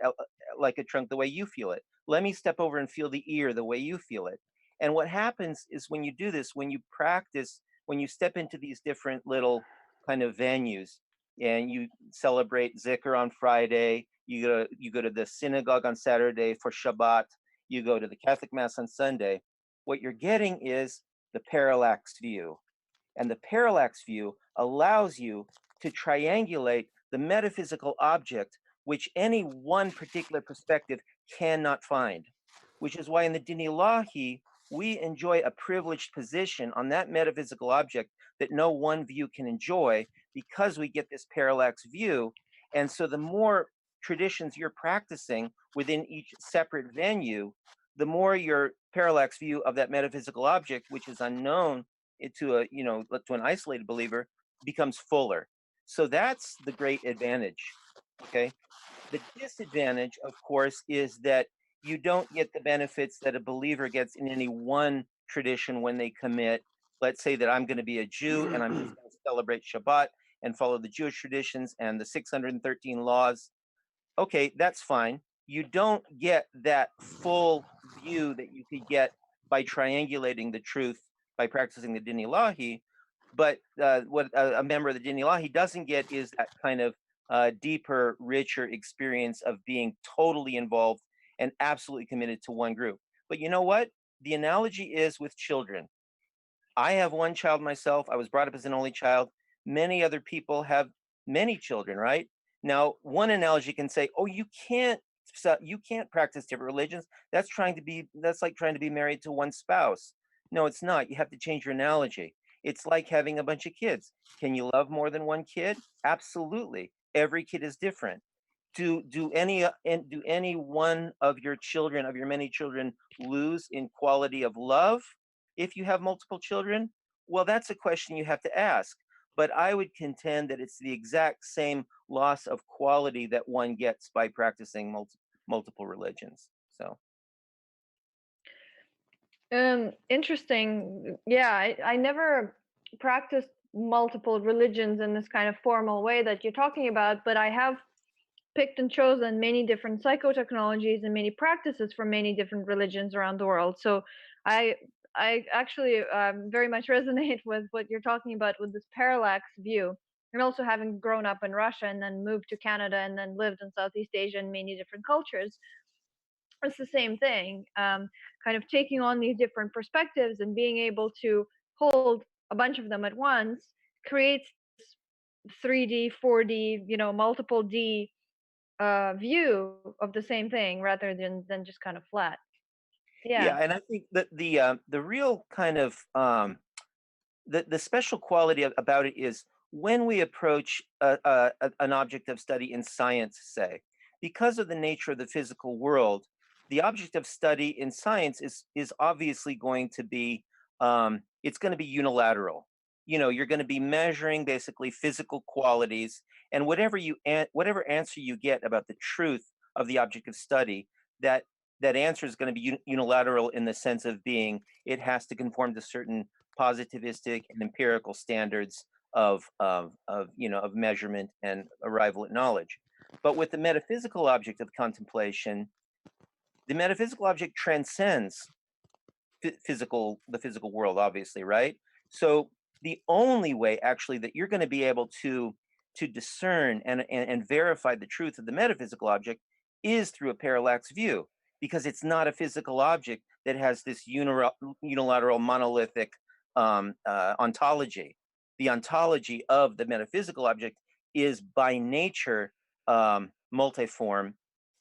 like a trunk the way you feel it. Let me step over and feel the ear the way you feel it. And what happens is, when you do this, when you practice, when you step into these different little kind of venues, and you celebrate Zikr on Friday, you go to the synagogue on Saturday for Shabbat, you go to the Catholic Mass on Sunday, what you're getting is the parallax view. And the parallax view allows you to triangulate the metaphysical object, which any one particular perspective cannot find. Which is why in the Din Ilahi, we enjoy a privileged position on that metaphysical object that no one view can enjoy, because we get this parallax view. And so the more traditions you're practicing within each separate venue, the more your parallax view of that metaphysical object, which is unknown to an isolated believer, becomes fuller. So that's the great advantage. Okay. The disadvantage, of course, is that you don't get the benefits that a believer gets in any one tradition when they commit. Let's say that I'm going to be a Jew and I'm just going to celebrate Shabbat and follow the Jewish traditions and the 613 laws. Okay, that's fine. You don't get that full view that you could get by triangulating the truth by practicing the Din Ilahi. But what a member of the Din Ilahi doesn't get is that kind of deeper, richer experience of being totally involved and absolutely committed to one group. But you know what? The analogy is with children. I have one child myself. I was brought up as an only child. Many other people have many children, right? Now, one analogy can say, "Oh, you can't practice different religions. That's like trying to be married to one spouse." No, it's not. You have to change your analogy. It's like having a bunch of kids. Can you love more than one kid? Absolutely. Every kid is different. Do any one of your children, of your many children, lose in quality of love if you have multiple children? Well, that's a question you have to ask. But I would contend that it's the exact same loss of quality that one gets by practicing multiple religions. So Interesting. Yeah, I never practiced multiple religions in this kind of formal way that you're talking about, but I have picked and chosen many different psychotechnologies and many practices from many different religions around the world. So I I actually very much resonate with what you're talking about with this parallax view. And also having grown up in Russia and then moved to Canada and then lived in Southeast Asia in many different cultures, it's the same thing. Kind of taking on these different perspectives and being able to hold a bunch of them at once creates 3D, 4D, multiple D view of the same thing rather than just kind of flat. Yeah. yeah, and I think that the real kind of the special quality about it is when we approach an object of study in science, say, because of the nature of the physical world, the object of study in science is obviously going to be it's going to be unilateral. You're going to be measuring basically physical qualities, and whatever answer you get about the truth of the object of study, that that answer is going to be unilateral in the sense of being it has to conform to certain positivistic and empirical standards of measurement and arrival at knowledge. But with the metaphysical object of contemplation, the metaphysical object transcends the physical world, obviously, right? So the only way actually that you're going to be able to discern and verify the truth of the metaphysical object is through a parallax view, because it's not a physical object that has this unilateral monolithic ontology. The ontology of the metaphysical object is by nature multiform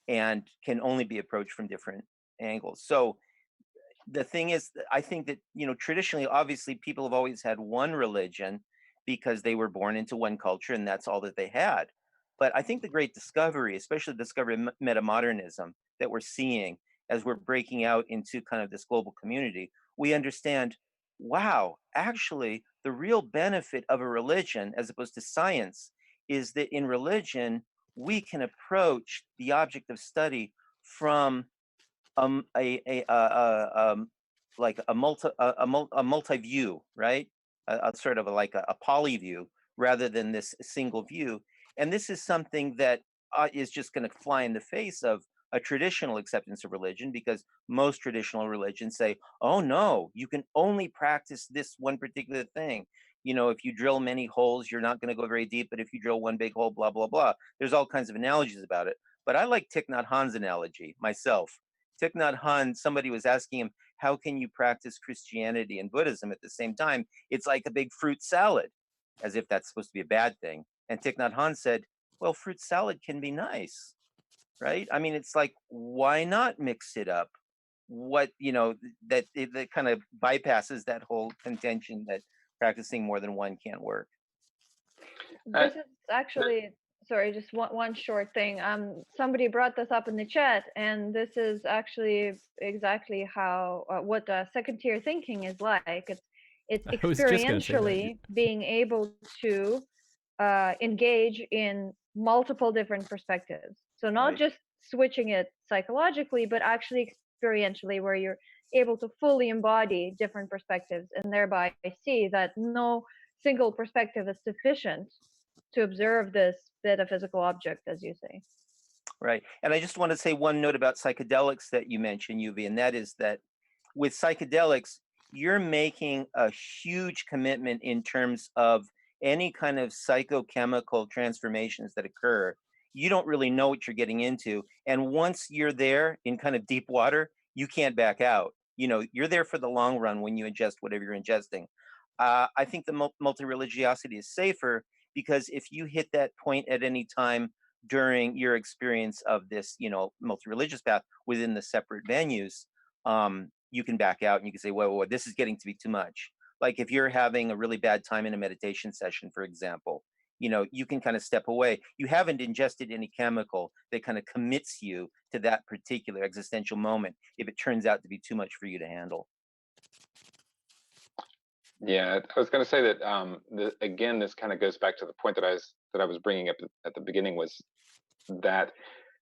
and can only be approached from different angles. So the thing is, I think that, traditionally, obviously, people have always had one religion because they were born into one culture and that's all that they had. But I think the great discovery, especially the discovery of metamodernism that we're seeing as we're breaking out into kind of this global community, we understand, wow, actually, the real benefit of a religion as opposed to science is that in religion, we can approach the object of study from like a multi view, right? A sort of like a poly view rather than this single view. And this is something that is just going to fly in the face of a traditional acceptance of religion, because most traditional religions say, oh no, you can only practice this one particular thing. If you drill many holes, you're not going to go very deep, but if you drill one big hole, blah, blah, blah. There's all kinds of analogies about it. But I like Thich Nhat Hanh's analogy myself. Thich Nhat Hanh, somebody was asking him, how can you practice Christianity and Buddhism at the same time? It's like a big fruit salad, as if that's supposed to be a bad thing. And Thich Nhat Hanh said, well, fruit salad can be nice, right? I mean, it's like, why not mix it up? That kind of bypasses that whole contention that practicing more than one can't work. This is actually, sorry, just one short thing. Somebody brought this up in the chat, and this is actually exactly how what second tier thinking is like. It's I was just gonna say that. experientially being able to engage in multiple different perspectives. So not Right. just switching it psychologically, but actually experientially, where you're able to fully embody different perspectives and thereby see that no single perspective is sufficient to observe this metaphysical object, as you say. Right. And I just want to say one note about psychedelics that you mentioned, Yuvi, and that is that with psychedelics, you're making a huge commitment in terms of any kind of psychochemical transformations that occur. You don't really know what you're getting into. And once you're there in kind of deep water, you can't back out. You're there for the long run when you ingest whatever you're ingesting. I think the multi-religiosity is safer because if you hit that point at any time during your experience of this, multi-religious path within the separate venues, you can back out and you can say, well, this is getting to be too much. Like if you're having a really bad time in a meditation session, for example, you can kind of step away. You haven't ingested any chemical that kind of commits you to that particular existential moment if it turns out to be too much for you to handle. Yeah, I was going to say that again, this kind of goes back to the point that I was bringing up at the beginning, was that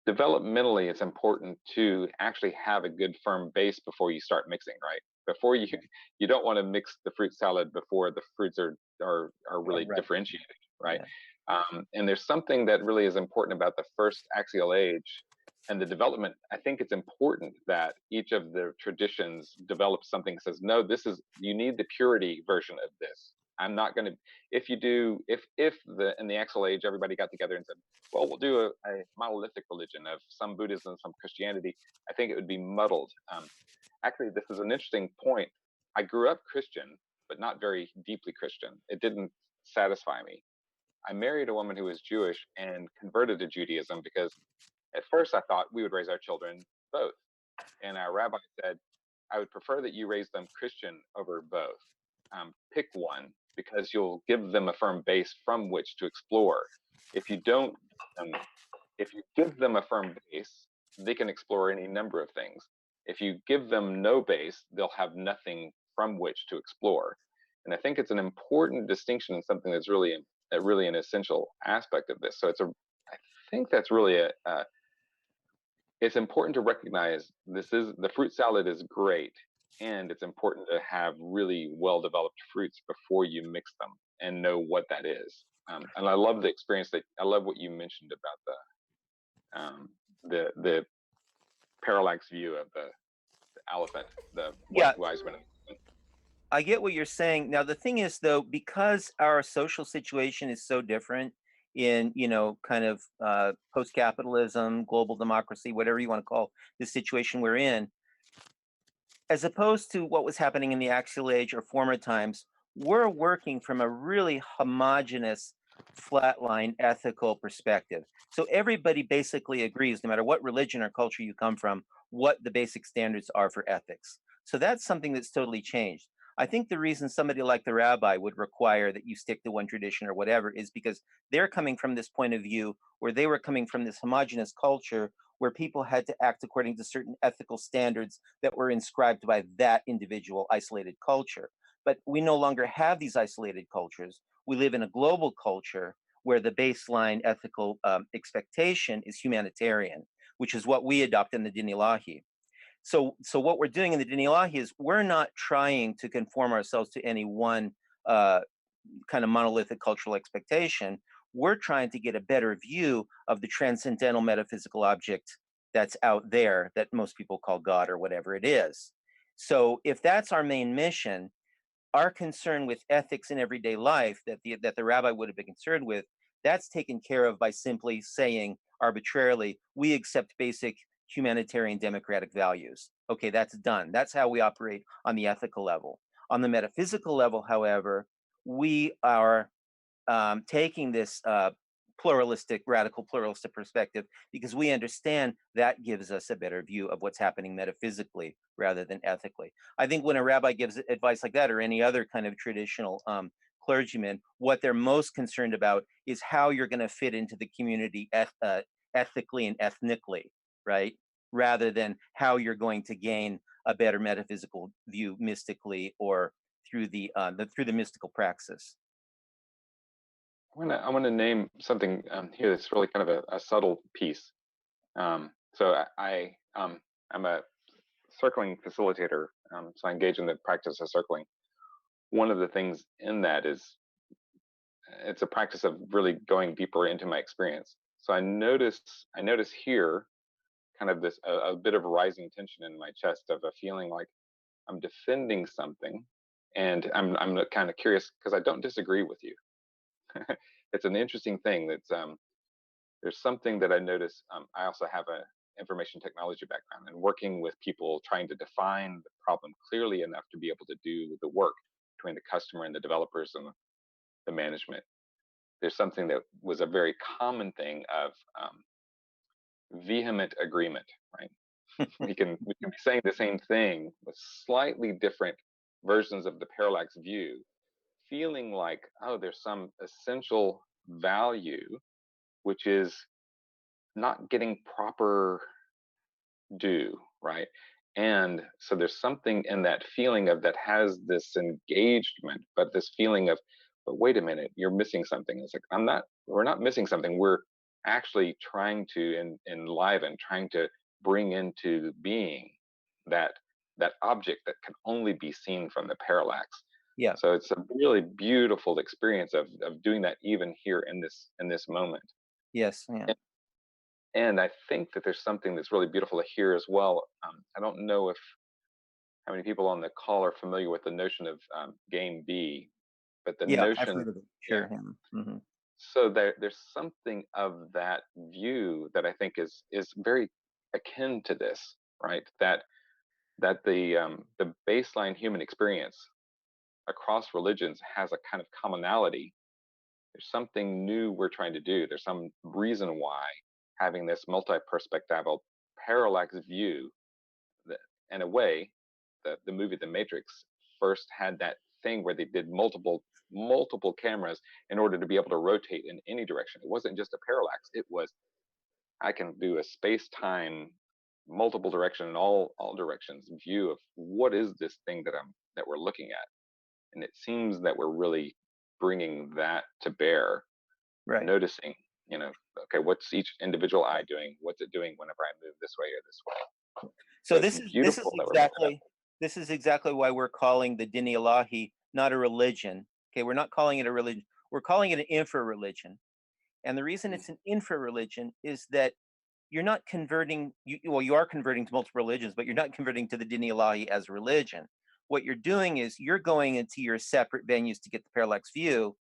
developmentally it's important to actually have a good firm base before you start mixing, right? Before you don't want to mix the fruit salad before the fruits are really Right. differentiated, right? Yeah. And there's something that really is important about the first axial age and the development. I think it's important that each of the traditions develops something that says, no, you need the purity version of this. I'm not going to, if you do, if in the axial age, everybody got together and said, well, we'll do a monolithic religion of some Buddhism, some Christianity, I think it would be muddled. Actually, this is an interesting point. I grew up Christian, but not very deeply Christian. It didn't satisfy me. I married a woman who was Jewish and converted to Judaism because at first I thought we would raise our children both. And our rabbi said, I would prefer that you raise them Christian over both. Pick one, because you'll give them a firm base from which to explore. If you don't, if you give them a firm base, they can explore any number of things. If you give them no base, they'll have nothing from which to explore. And I think it's an important distinction and something that's really an essential aspect of this. So I think that's really it's important to recognize the fruit salad is great, and it's important to have really well-developed fruits before you mix them and know what that is. And I love the experience I love what you mentioned about the parallax view of the elephant, the Yeah, wise one. I get what you're saying. Now, the thing is, though, because our social situation is so different in, kind of post-capitalism, global democracy, whatever you want to call the situation we're in, as opposed to what was happening in the axial age or former times, we're working from a really homogenous, flatline ethical perspective. So everybody basically agrees, no matter what religion or culture you come from, what the basic standards are for ethics. So that's something that's totally changed. I think the reason somebody like the rabbi would require that you stick to one tradition or whatever is because they're coming from this point of view where they were coming from this homogenous culture where people had to act according to certain ethical standards that were inscribed by that individual isolated culture. But we no longer have these isolated cultures. We live in a global culture where the baseline ethical expectation is humanitarian, which is what we adopt in the Din Ilahi. So what we're doing in the Din Ilahi is we're not trying to conform ourselves to any one kind of monolithic cultural expectation. We're trying to get a better view of the transcendental metaphysical object that's out there that most people call God or whatever it is. So if that's our main mission, our concern with ethics in everyday life that the rabbi would have been concerned with, that's taken care of by simply saying arbitrarily, we accept basic humanitarian democratic values. Okay, that's done. That's how we operate on the ethical level. On the metaphysical level, however, we are taking this radical pluralistic perspective because we understand that gives us a better view of what's happening metaphysically rather than ethically. I think when a rabbi gives advice like that, or any other kind of traditional clergyman, what they're most concerned about is how you're going to fit into the community ethically and ethnically, right? Rather than how you're going to gain a better metaphysical view mystically or through the mystical praxis. I want to name something here that's really kind of a subtle piece. So I'm a circling facilitator, so I engage in the practice of circling. One of the things in that is it's a practice of really going deeper into my experience. So I notice here kind of this a bit of rising tension in my chest of a feeling like I'm defending something, and I'm kind of curious because I don't disagree with you. It's an interesting thing that's there's something that I notice. I also have a information technology background, and working with people trying to define the problem clearly enough to be able to do the work between the customer and the developers and the management. There's something that was a very common thing of vehement agreement, right? we can be saying the same thing with slightly different versions of the parallax view, feeling like, oh, there's some essential value which is not getting proper due, right? And so there's something in that feeling of that has this engagement, but this feeling of, but wait a minute, you're missing something. It's like, we're not missing something. We're actually trying to enliven, trying to bring into being that object that can only be seen from the parallax. Yeah. So it's a really beautiful experience of doing that even here in this moment. Yes. Yeah. And I think that there's something that's really beautiful to hear as well. I don't know how many people on the call are familiar with the notion of game B, but the Yeah, I've notion, heard of it. Sure. Yeah. Mm-hmm. so there's something of that view that I think is very akin to this, right? That the baseline human experience across religions has a kind of commonality. There's something new we're trying to do. There's some reason why having this multi-perspectival parallax view, that, in a way, the movie The Matrix first had that thing where they did multiple cameras in order to be able to rotate in any direction. It wasn't just a parallax. It was, I can do a space-time, multiple direction in all directions view of what is this thing that we're looking at. And it seems that we're really bringing that to bear, Right. noticing, okay, what's each individual eye doing? What's it doing whenever I move this way or this way? So this is exactly why we're calling the Din Ilahi not a religion. Okay, we're not calling it a religion. We're calling it an infra-religion. And the reason it's an infra-religion is that you're not converting, you are converting to multiple religions, but you're not converting to the Din Ilahi as a religion. What you're doing is you're going into your separate venues to get the parallax view.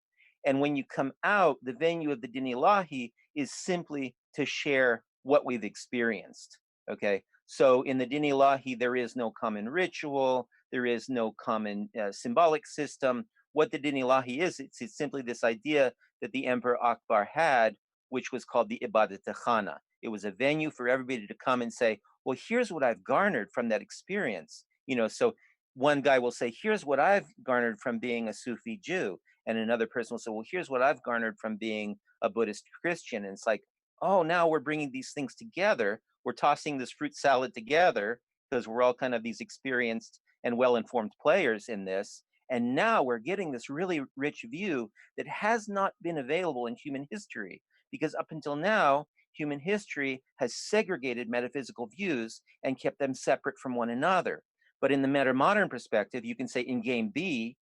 And when you come out, the venue of the Din Ilahi is simply to share what we've experienced. Okay, so in the Din Ilahi, there is no common ritual, there is no common symbolic system. What the Din Ilahi is, it's simply this idea that the Emperor Akbar had, which was called the Ibadat-e-Khana. It was a venue for everybody to come and say, well, here's what I've garnered from that experience. So one guy will say, here's what I've garnered from being a Sufi Jew. And another person will say, well, here's what I've garnered from being a Buddhist Christian. And it's like, oh, now we're bringing these things together. We're tossing this fruit salad together because we're all kind of these experienced and well-informed players in this. And now we're getting this really rich view that has not been available in human history, because up until now, human history has segregated metaphysical views and kept them separate from one another. But in the meta-modern perspective, you can say in game B,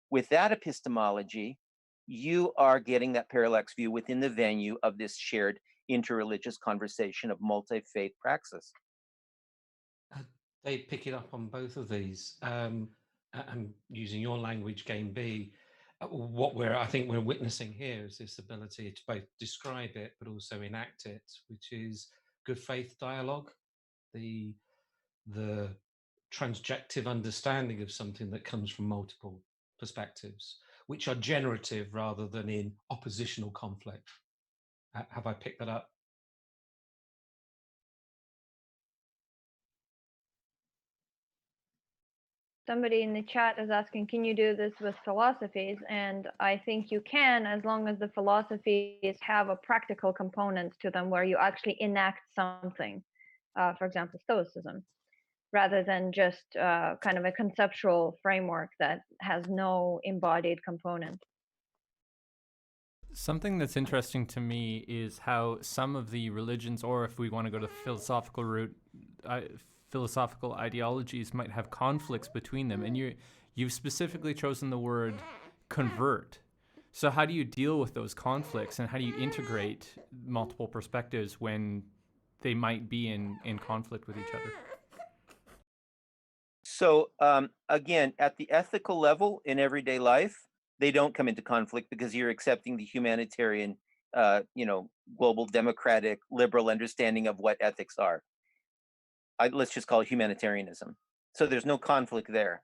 with that epistemology, you are getting that parallax view within the venue of this shared interreligious conversation of multi-faith praxis. They pick it up on both of these. And using your language, game B, I think we're witnessing here is this ability to both describe it, but also enact it, which is good faith dialogue, the transjective understanding of something that comes from multiple perspectives, which are generative rather than in oppositional conflict. Have I picked that up? Somebody in the chat is asking, can you do this with philosophies? And I think you can, as long as the philosophies have a practical component to them where you actually enact something, for example, Stoicism, rather than just kind of a conceptual framework that has no embodied component. Something that's interesting to me is how some of the religions, or if we want to go to the philosophical route, philosophical ideologies might have conflicts between them. And you've specifically chosen the word convert. So how do you deal with those conflicts, and how do you integrate multiple perspectives when they might be in conflict with each other? So again, at the ethical level in everyday life, they don't come into conflict because you're accepting the humanitarian, global democratic liberal understanding of what ethics are. Let's just call it humanitarianism. So there's no conflict there.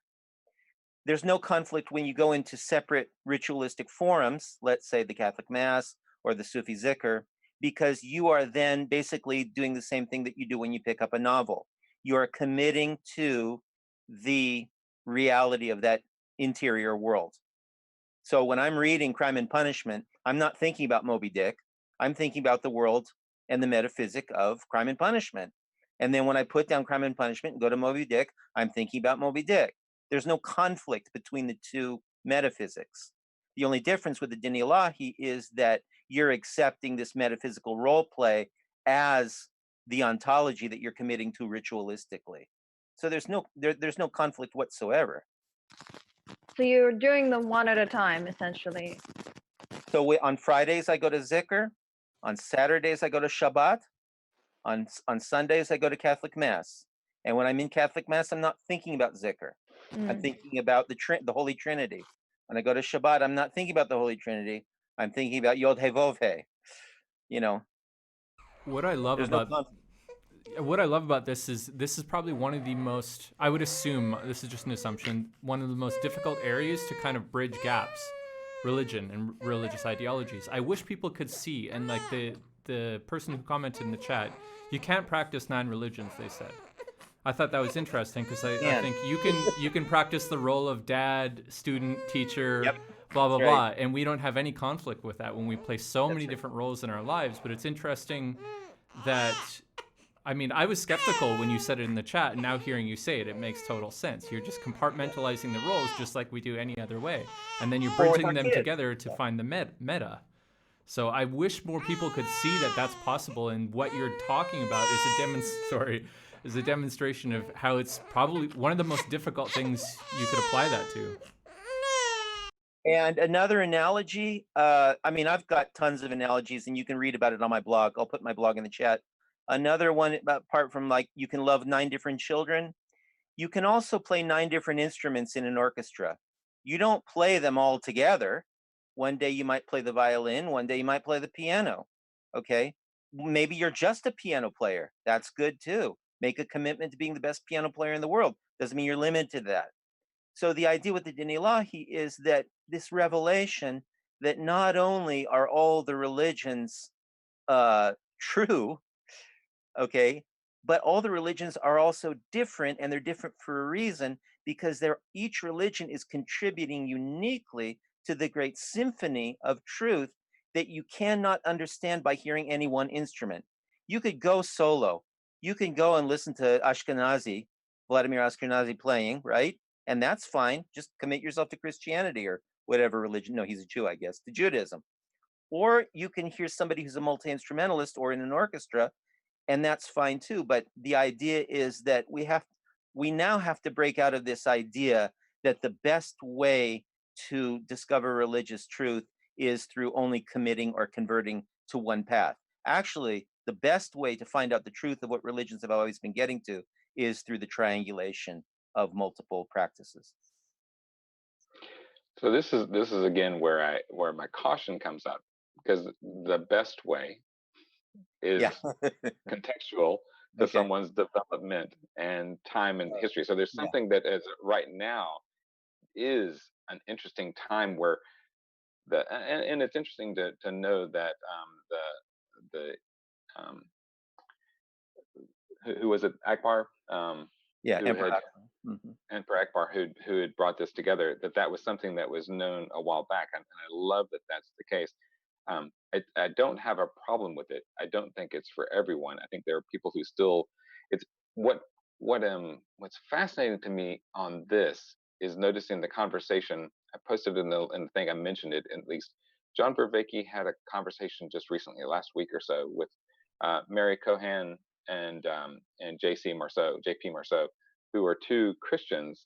There's no conflict when you go into separate ritualistic forums, let's say the Catholic Mass or the Sufi Zikr, because you are then basically doing the same thing that you do when you pick up a novel. You are committing to the reality of that interior world. So when I'm reading Crime and Punishment, I'm not thinking about Moby Dick. I'm thinking about the world and the metaphysic of Crime and Punishment. And then when I put down Crime and Punishment and go to Moby Dick, I'm thinking about Moby Dick. There's no conflict between the two metaphysics. The only difference with the Din Ilahi is that you're accepting this metaphysical role play as the ontology that you're committing to ritualistically. So there's no conflict whatsoever. So you're doing them one at a time, essentially. So on Fridays I go to Zikr, on Saturdays I go to Shabbat, on Sundays I go to Catholic Mass. And when I'm in Catholic Mass, I'm not thinking about Zikr. I'm thinking about the Holy Trinity. When I go to Shabbat, I'm not thinking about the Holy Trinity. I'm thinking about Yod He Vov He. You know, What I love there's no about conflict. what I love about this is probably one of the most, I would assume, this is just an assumption, one of the most difficult areas to kind of bridge gaps, religion and religious ideologies. I wish people could see, and like the person who commented in the chat, you can't practice 9 religions, they said. I thought that was interesting because I think you can practice the role of dad, student, teacher, Yep. blah blah That's blah, right. and we don't have any conflict with that when we play so many different roles in our lives. But it's interesting that, I mean, I was skeptical when you said it in the chat, and now hearing you say it, it makes total sense. You're just compartmentalizing the roles just like we do any other way, and then you're Or with bridging our them kids. together to find the meta. So I wish more people could see that that's possible, and what you're talking about is a demonstration of how it's probably one of the most difficult things you could apply that to. And another analogy, I mean, I've got tons of analogies and you can read about it on my blog. I'll put my blog in the chat. Another one, apart from like, you can love 9 different children, you can also play 9 different instruments in an orchestra. You don't play them all together. One day you might play the violin, one day you might play the piano, okay? Maybe you're just a piano player. That's good too. Make a commitment to being the best piano player in the world. Doesn't mean you're limited to that. So the idea with the Din Ilahi is that this revelation that not only are all the religions true, okay, but all the religions are also different, and they're different for a reason, because each religion is contributing uniquely to the great symphony of truth that you cannot understand by hearing any one instrument. You could go solo. You can go and listen to Vladimir Ashkenazi playing, right? And that's fine. Just commit yourself to Christianity or whatever religion. No, he's a Jew, I guess, to Judaism. Or you can hear somebody who's a multi-instrumentalist or in an orchestra, and that's fine too. But the idea is that we now have to break out of this idea that the best way to discover religious truth is through only committing or converting to one path. Actually, the best way to find out the truth of what religions have always been getting to is through the triangulation of multiple practices. So this is again where my caution comes up, because the best way is contextual to someone's development and time and history. So there's something that is right now is an interesting time where and it's interesting to know that who was it, Akbar, Emperor Akbar. Emperor Akbar, who had brought this together, that was something that was known a while back, and I love that that's the case. I don't have a problem with it. I don't think it's for everyone. I think there are people who still, it's what's fascinating to me on this is noticing the conversation. I posted in the thing, I mentioned it at least. John Vervaeke had a conversation just recently, last week or so, with Mary Cohan and JP Marceau, who are 2 Christians,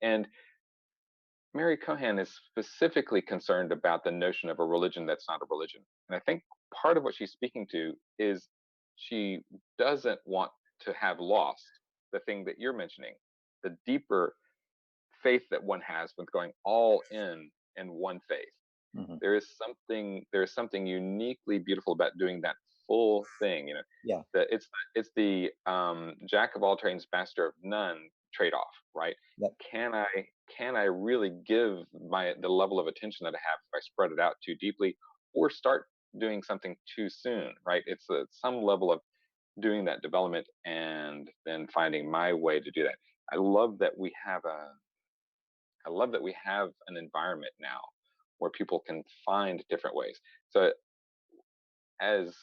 and Mary Cohan is specifically concerned about the notion of a religion that's not a religion. And I think part of what she's speaking to is she doesn't want to have lost the thing that you're mentioning, the deeper faith that one has with going all in one faith. There is something uniquely beautiful about doing that full thing. That it's the jack of all trades, master of none trade-off, right? Can I really give the level of attention that I have if I spread it out too deeply, or start doing something too soon, right? It's some level of doing that development and then finding my way to do that. I love that we have I love that we have an environment now where people can find different ways. So as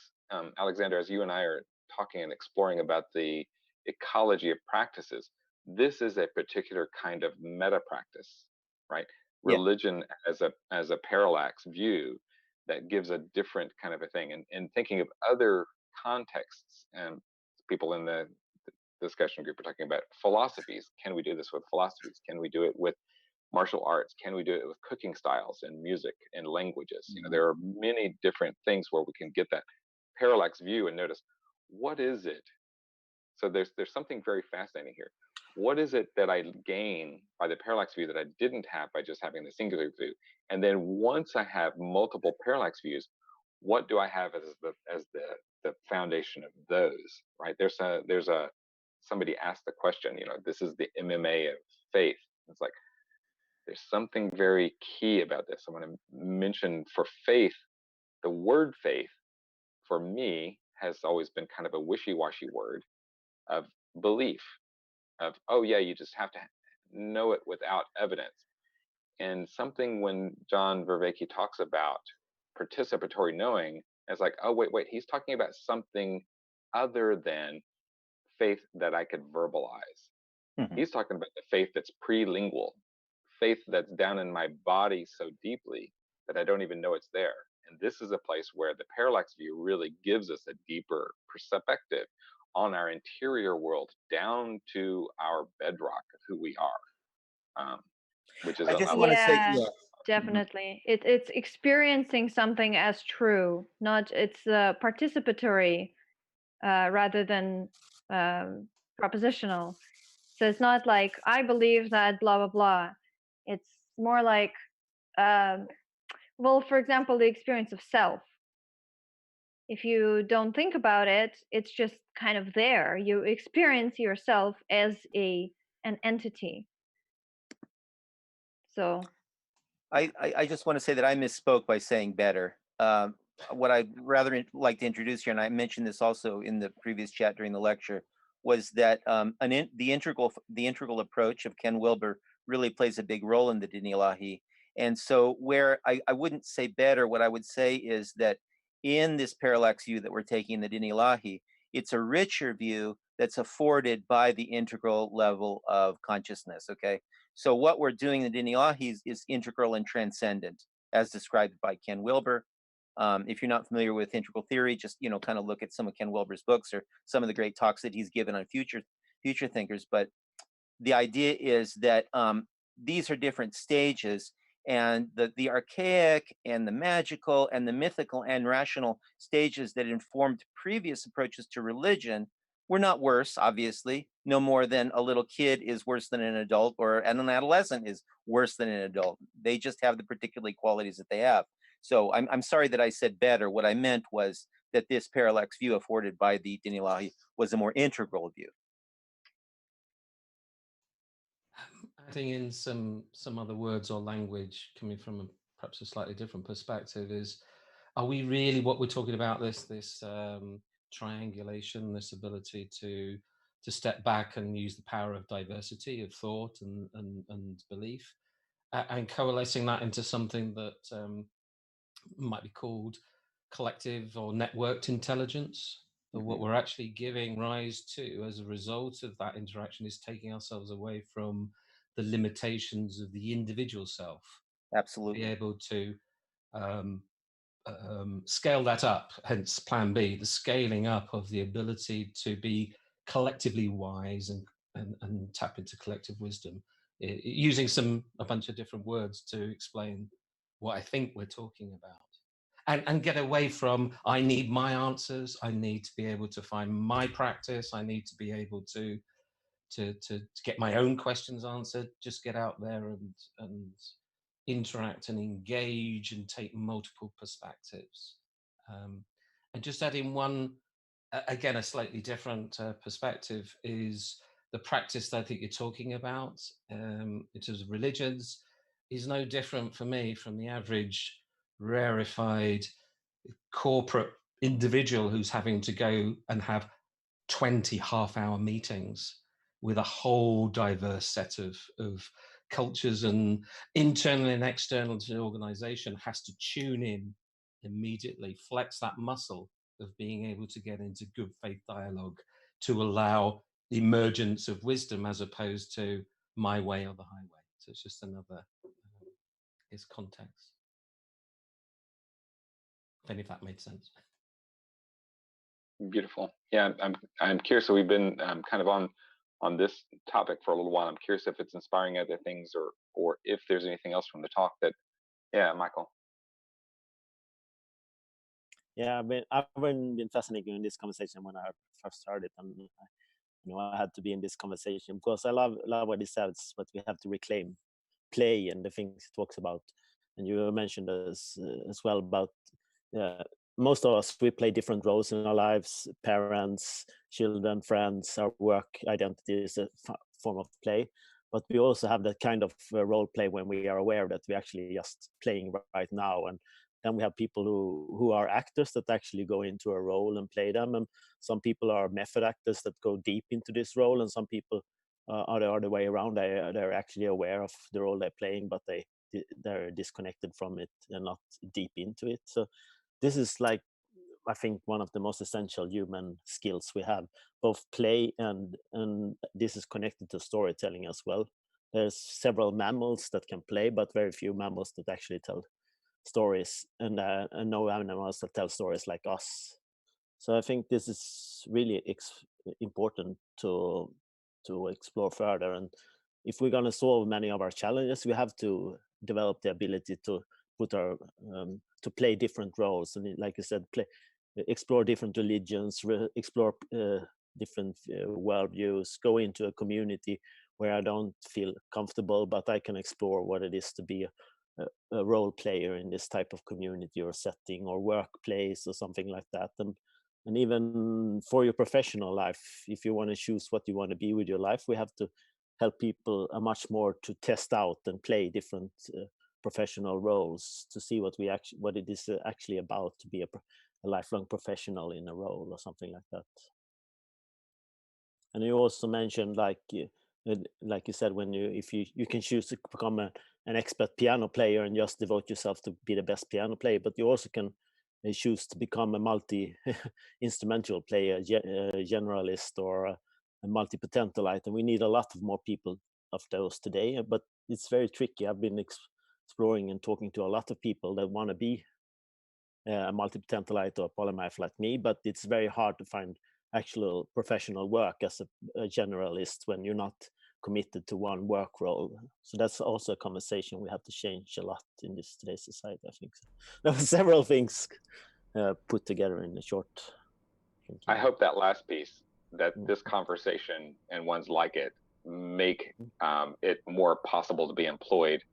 Alexander, as you and I are talking and exploring about the ecology of practices, this is a particular kind of meta practice, right? Yeah. Religion as a parallax view that gives a different kind of a thing. And thinking of other contexts, and people in the discussion group are talking about philosophies. Can we do this with philosophies? Can we do it with martial arts? Can we do it with cooking styles and music and languages? You know, there are many different things where we can get that parallax view and notice, what is it? So there's something very fascinating here. What is it that I gain by the parallax view that I didn't have by just having the singular view? And then once I have multiple parallax views, what do I have as the foundation of those? Right? There's a somebody asked the question. You know, this is the MMA of faith. It's like, there's something very key about this. I want to mention for faith, the word faith for me has always been kind of a wishy-washy word of belief, of, oh yeah, you just have to know it without evidence. And something when John Vervaeke talks about participatory knowing, it's like, oh, wait, he's talking about something other than faith that I could verbalize. He's talking about the faith that's prelingual, faith that's down in my body so deeply that I don't even know it's there. And this is a place where the parallax view really gives us a deeper perspective on our interior world down to our bedrock of who we are, which is I just a want to say, Yeah, yeah. definitely. It's experiencing something as true, not it's participatory rather than propositional. So it's not like I believe that blah blah blah. It's more like, well, for example, the experience of self. If you don't think about it, it's just kind of there. You experience yourself as an entity. So I just want to say that I misspoke by saying better. What I'd rather like to introduce here, and I mentioned this also in the previous chat during the lecture, was that the integral approach of Ken Wilber really plays a big role in the Din Ilahi. And so where I wouldn't say better, what I would say is that in this parallax view that we're taking in the Din Ilahi, it's a richer view that's afforded by the integral level of consciousness, okay? So what we're doing in the Din Ilahi is integral and transcendent, as described by Ken Wilber. If you're not familiar with integral theory, just kind of look at some of Ken Wilber's books or some of the great talks that he's given on future thinkers. But the idea is that these are different stages, and the archaic and the magical and the mythical and rational stages that informed previous approaches to religion were not worse, obviously, no more than a little kid is worse than an adult, or an adolescent is worse than an adult. They just have the particular qualities that they have. So I'm sorry that I said better. What I meant was that this parallax view afforded by the Din Ilahi was a more integral view. Adding in some other words or language coming from perhaps a slightly different perspective is, are we really what we're talking about, this triangulation, this ability to step back and use the power of diversity of thought and belief, and coalescing that into something that might be called collective or networked intelligence? But what we're actually giving rise to as a result of that interaction is taking ourselves away from the limitations of the individual self. Absolutely. Be able to scale that up, hence plan B, the scaling up of the ability to be collectively wise and tap into collective wisdom, using a bunch of different words to explain what I think we're talking about. And get away from, I need my answers, I need to be able to find my practice, I need to be able to get my own questions answered. Just get out there and interact and engage and take multiple perspectives. And just adding one, again, a slightly different perspective is the practice that I think you're talking about in terms of religions is no different for me from the average rarefied corporate individual who's having to go and have 20 half-hour meetings with a whole diverse set of cultures and internal and external to the organization has to tune in immediately, flex that muscle of being able to get into good faith dialogue to allow the emergence of wisdom as opposed to my way or the highway. So it's just another is context. If any of that made sense. Beautiful. Yeah, I'm curious. So we've been kind of on this topic for a little while. I'm curious if it's inspiring other things, or if there's anything else from the talk that, yeah, Michael. Yeah, I've been fascinated in this conversation when I first started, and I had to be in this conversation because I love what he says, but we have to reclaim play and the things he talks about. And you mentioned as well about most of us, we play different roles in our lives: parents, children, friends. Our work identity is a form of play, but we also have that kind of role play when we are aware that we're actually just playing right now. And then we have people who are actors that actually go into a role and play them, and some people are method actors that go deep into this role, and some people are the other way around. They're actually aware of the role they're playing, but they're disconnected from it and not deep into it. So this is, like, I think, one of the most essential human skills we have, both play and this is connected to storytelling as well. There's several mammals that can play, but very few mammals that actually tell stories, and no animals that tell stories like us. So I think this is really important to explore further. And if we're going to solve many of our challenges, we have to develop the ability to put our to play different roles, and like you said, explore different religions, explore different worldviews, go into a community where I don't feel comfortable, but I can explore what it is to be a role player in this type of community or setting or workplace or something like that. And even for your professional life, if you want to choose what you want to be with your life, we have to help people much more to test out and play different professional roles to see what it is actually about to be a lifelong professional in a role or something like that. And you also mentioned, like you said, when if you can choose to become an expert piano player and just devote yourself to be the best piano player, but you also can choose to become a multi-instrumental player, generalist, or a multi-potentialite. And we need a lot of more people of those today, but it's very tricky. I've been exploring and talking to a lot of people that want to be a multi-potentialite or a polymath like me, but it's very hard to find actual professional work as a generalist when you're not committed to one work role. So that's also a conversation we have to change a lot in today's society, I think. So there were several things put together in a short thinking. I hope that last piece, that this conversation and ones like it make it more possible to be employed.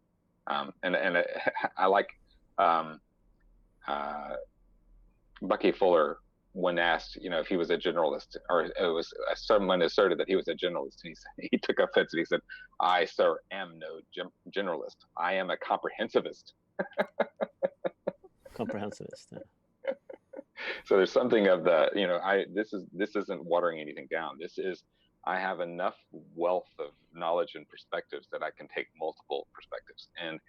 And I like Bucky Fuller, when asked, if he was a generalist, or it was someone asserted that he was a generalist, and he took offense and he said, "I, sir, am no generalist. I am a comprehensivist." Comprehensivist. Yeah. So there's something of the, this isn't watering anything down. This is, I have enough wealth of knowledge and perspectives that I can take multiple perspectives. And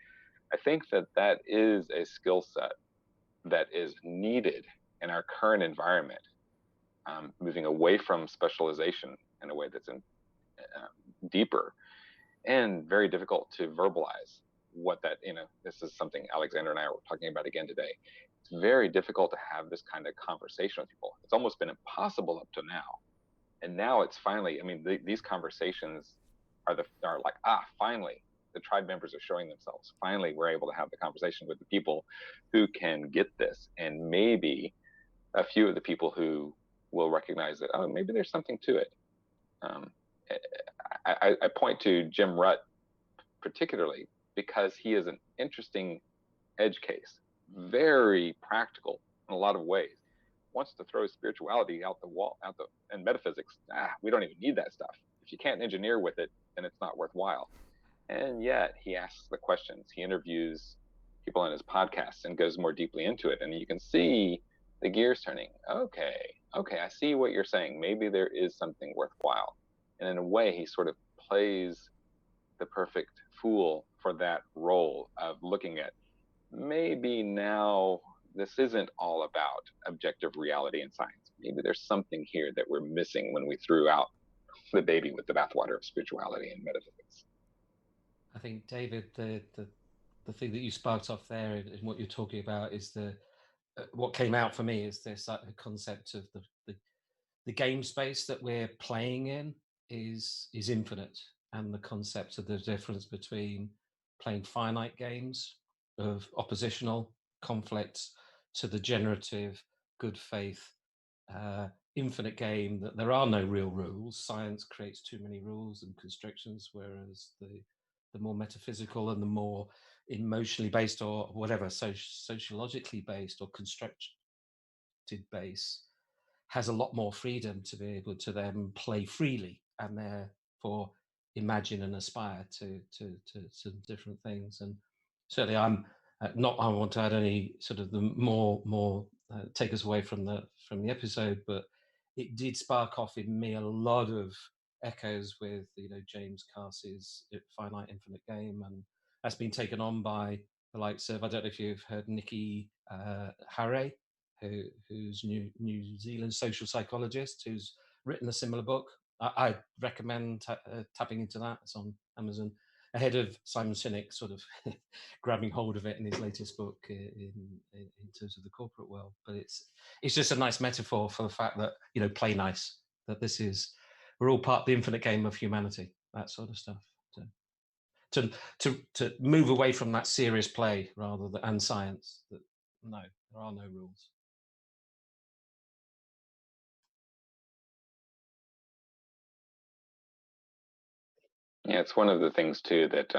I think that is a skill set that is needed in our current environment, moving away from specialization in a way that's deeper and very difficult to verbalize what that, this is something Alexander and I were talking about again today. It's very difficult to have this kind of conversation with people. It's almost been impossible up to now. And now it's finally, these conversations are like, finally, the tribe members are showing themselves. Finally, we're able to have the conversation with the people who can get this, and maybe a few of the people who will recognize that, maybe there's something to it. I point to Jim Rutt particularly because he is an interesting edge case, very practical in a lot of ways. Wants to throw spirituality out the wall, and metaphysics. We don't even need that stuff. If you can't engineer with it, then it's not worthwhile. And yet he asks the questions. He interviews people on his podcasts and goes more deeply into it. And you can see the gears turning. Okay, I see what you're saying. Maybe there is something worthwhile. And in a way, he sort of plays the perfect fool for that role of looking at maybe now this isn't all about objective reality and science. Maybe there's something here that we're missing when we threw out the baby with the bathwater of spirituality and metaphysics. I think, David, the thing that you sparked off there and what you're talking about is what came out for me is this concept of the game space that we're playing in is infinite, and the concept of the difference between playing finite games of oppositional conflicts to the generative, good faith, infinite game that there are no real rules. Science creates too many rules and constrictions, whereas the more metaphysical and the more emotionally based or whatever, sociologically based or constructed base has a lot more freedom to be able to then play freely and therefore imagine and aspire to different things. And certainly I want to add any sort of the more take us away from the episode, but it did spark off in me a lot of echoes with James Carsey's finite infinite game, and that's been taken on by the likes of, I don't know if you've heard Nikki Hare, who's New Zealand social psychologist, who's written a similar book. I recommend tapping into that. It's on Amazon, ahead of Simon Sinek sort of grabbing hold of it in his latest book in terms of the corporate world. But it's just a nice metaphor for the fact that, play nice, that we're all part of the infinite game of humanity, that sort of stuff. To move away from that serious play rather than and science, that no, there are no rules. Yeah, it's one of the things too that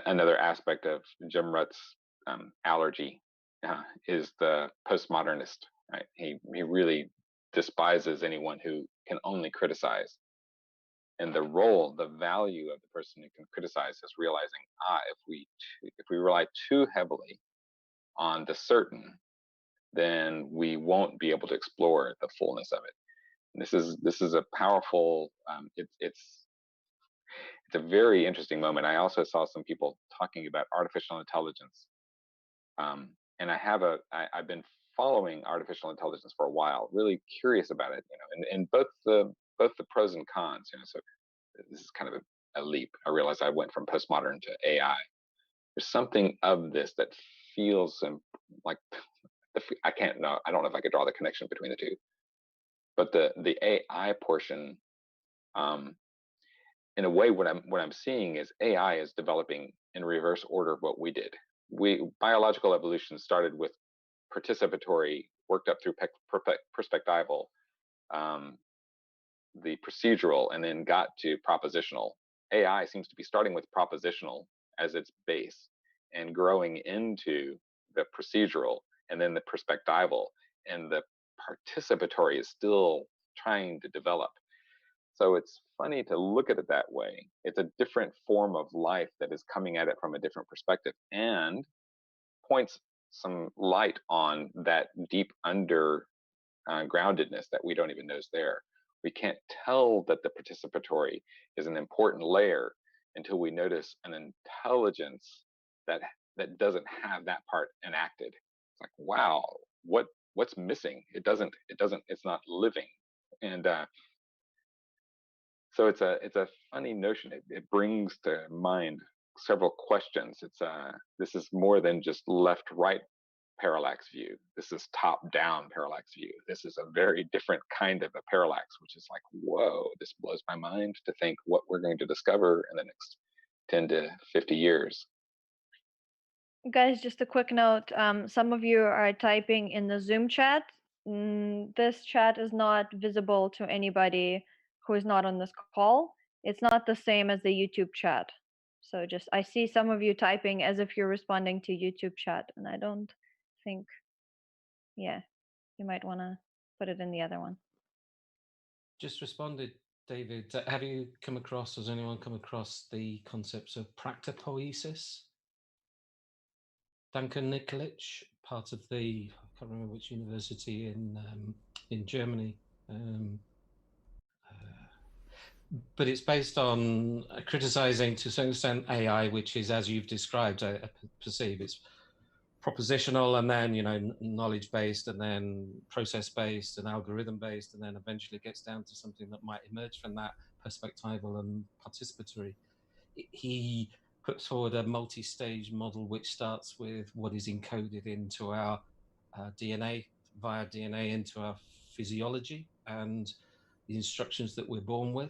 another aspect of Jim Rutt's allergy is the postmodernist. Right? He really despises anyone who can only criticize, and the value of the person who can criticize is realizing, if we rely too heavily on the certain, then we won't be able to explore the fullness of it. And this is a powerful. It's a very interesting moment. I also saw some people talking about artificial intelligence, and I've been following artificial intelligence for a while, really curious about it, and both the pros and cons. So this is kind of a leap. I realized I went from postmodern to AI. There's something of this that feels like I don't know if I could draw the connection between the two, but the AI portion. In a way, what I'm seeing is AI is developing in reverse order of what we did. Biological evolution started with participatory, worked up through perspectival, the procedural, and then got to propositional. AI seems to be starting with propositional as its base and growing into the procedural and then the perspectival, and the participatory is still trying to develop. So it's funny to look at it that way. It's a different form of life that is coming at it from a different perspective and points some light on that deep groundedness that we don't even know is there. We can't tell that the participatory is an important layer until we notice an intelligence that doesn't have that part enacted. It's like, wow, what's missing? It's not living. And so it's a funny notion. It brings to mind several questions. This is more than just left-right parallax view. This is top-down parallax view. This is a very different kind of a parallax, which is like, whoa, this blows my mind to think what we're going to discover in the next 10 to 50 years. Guys, just a quick note. Some of you are typing in the Zoom chat. This chat is not visible to anybody who is not on this call. It's not the same as the YouTube chat. So I see some of you typing as if you're responding to YouTube chat, and I don't think, yeah, you might want to put it in the other one. Just responded, David. Have you come across, has anyone come across the concepts of practopoiesis? Duncan Nikolic, part of I can't remember which university in Germany. but it's based on criticizing to a certain extent AI, which is, as you've described, I perceive it's propositional, and then knowledge based, and then process based, and algorithm based, and then eventually it gets down to something that might emerge from that, perspectival and participatory. He puts forward a multi-stage model which starts with what is encoded into our DNA, via DNA into our physiology and the instructions that we're born with,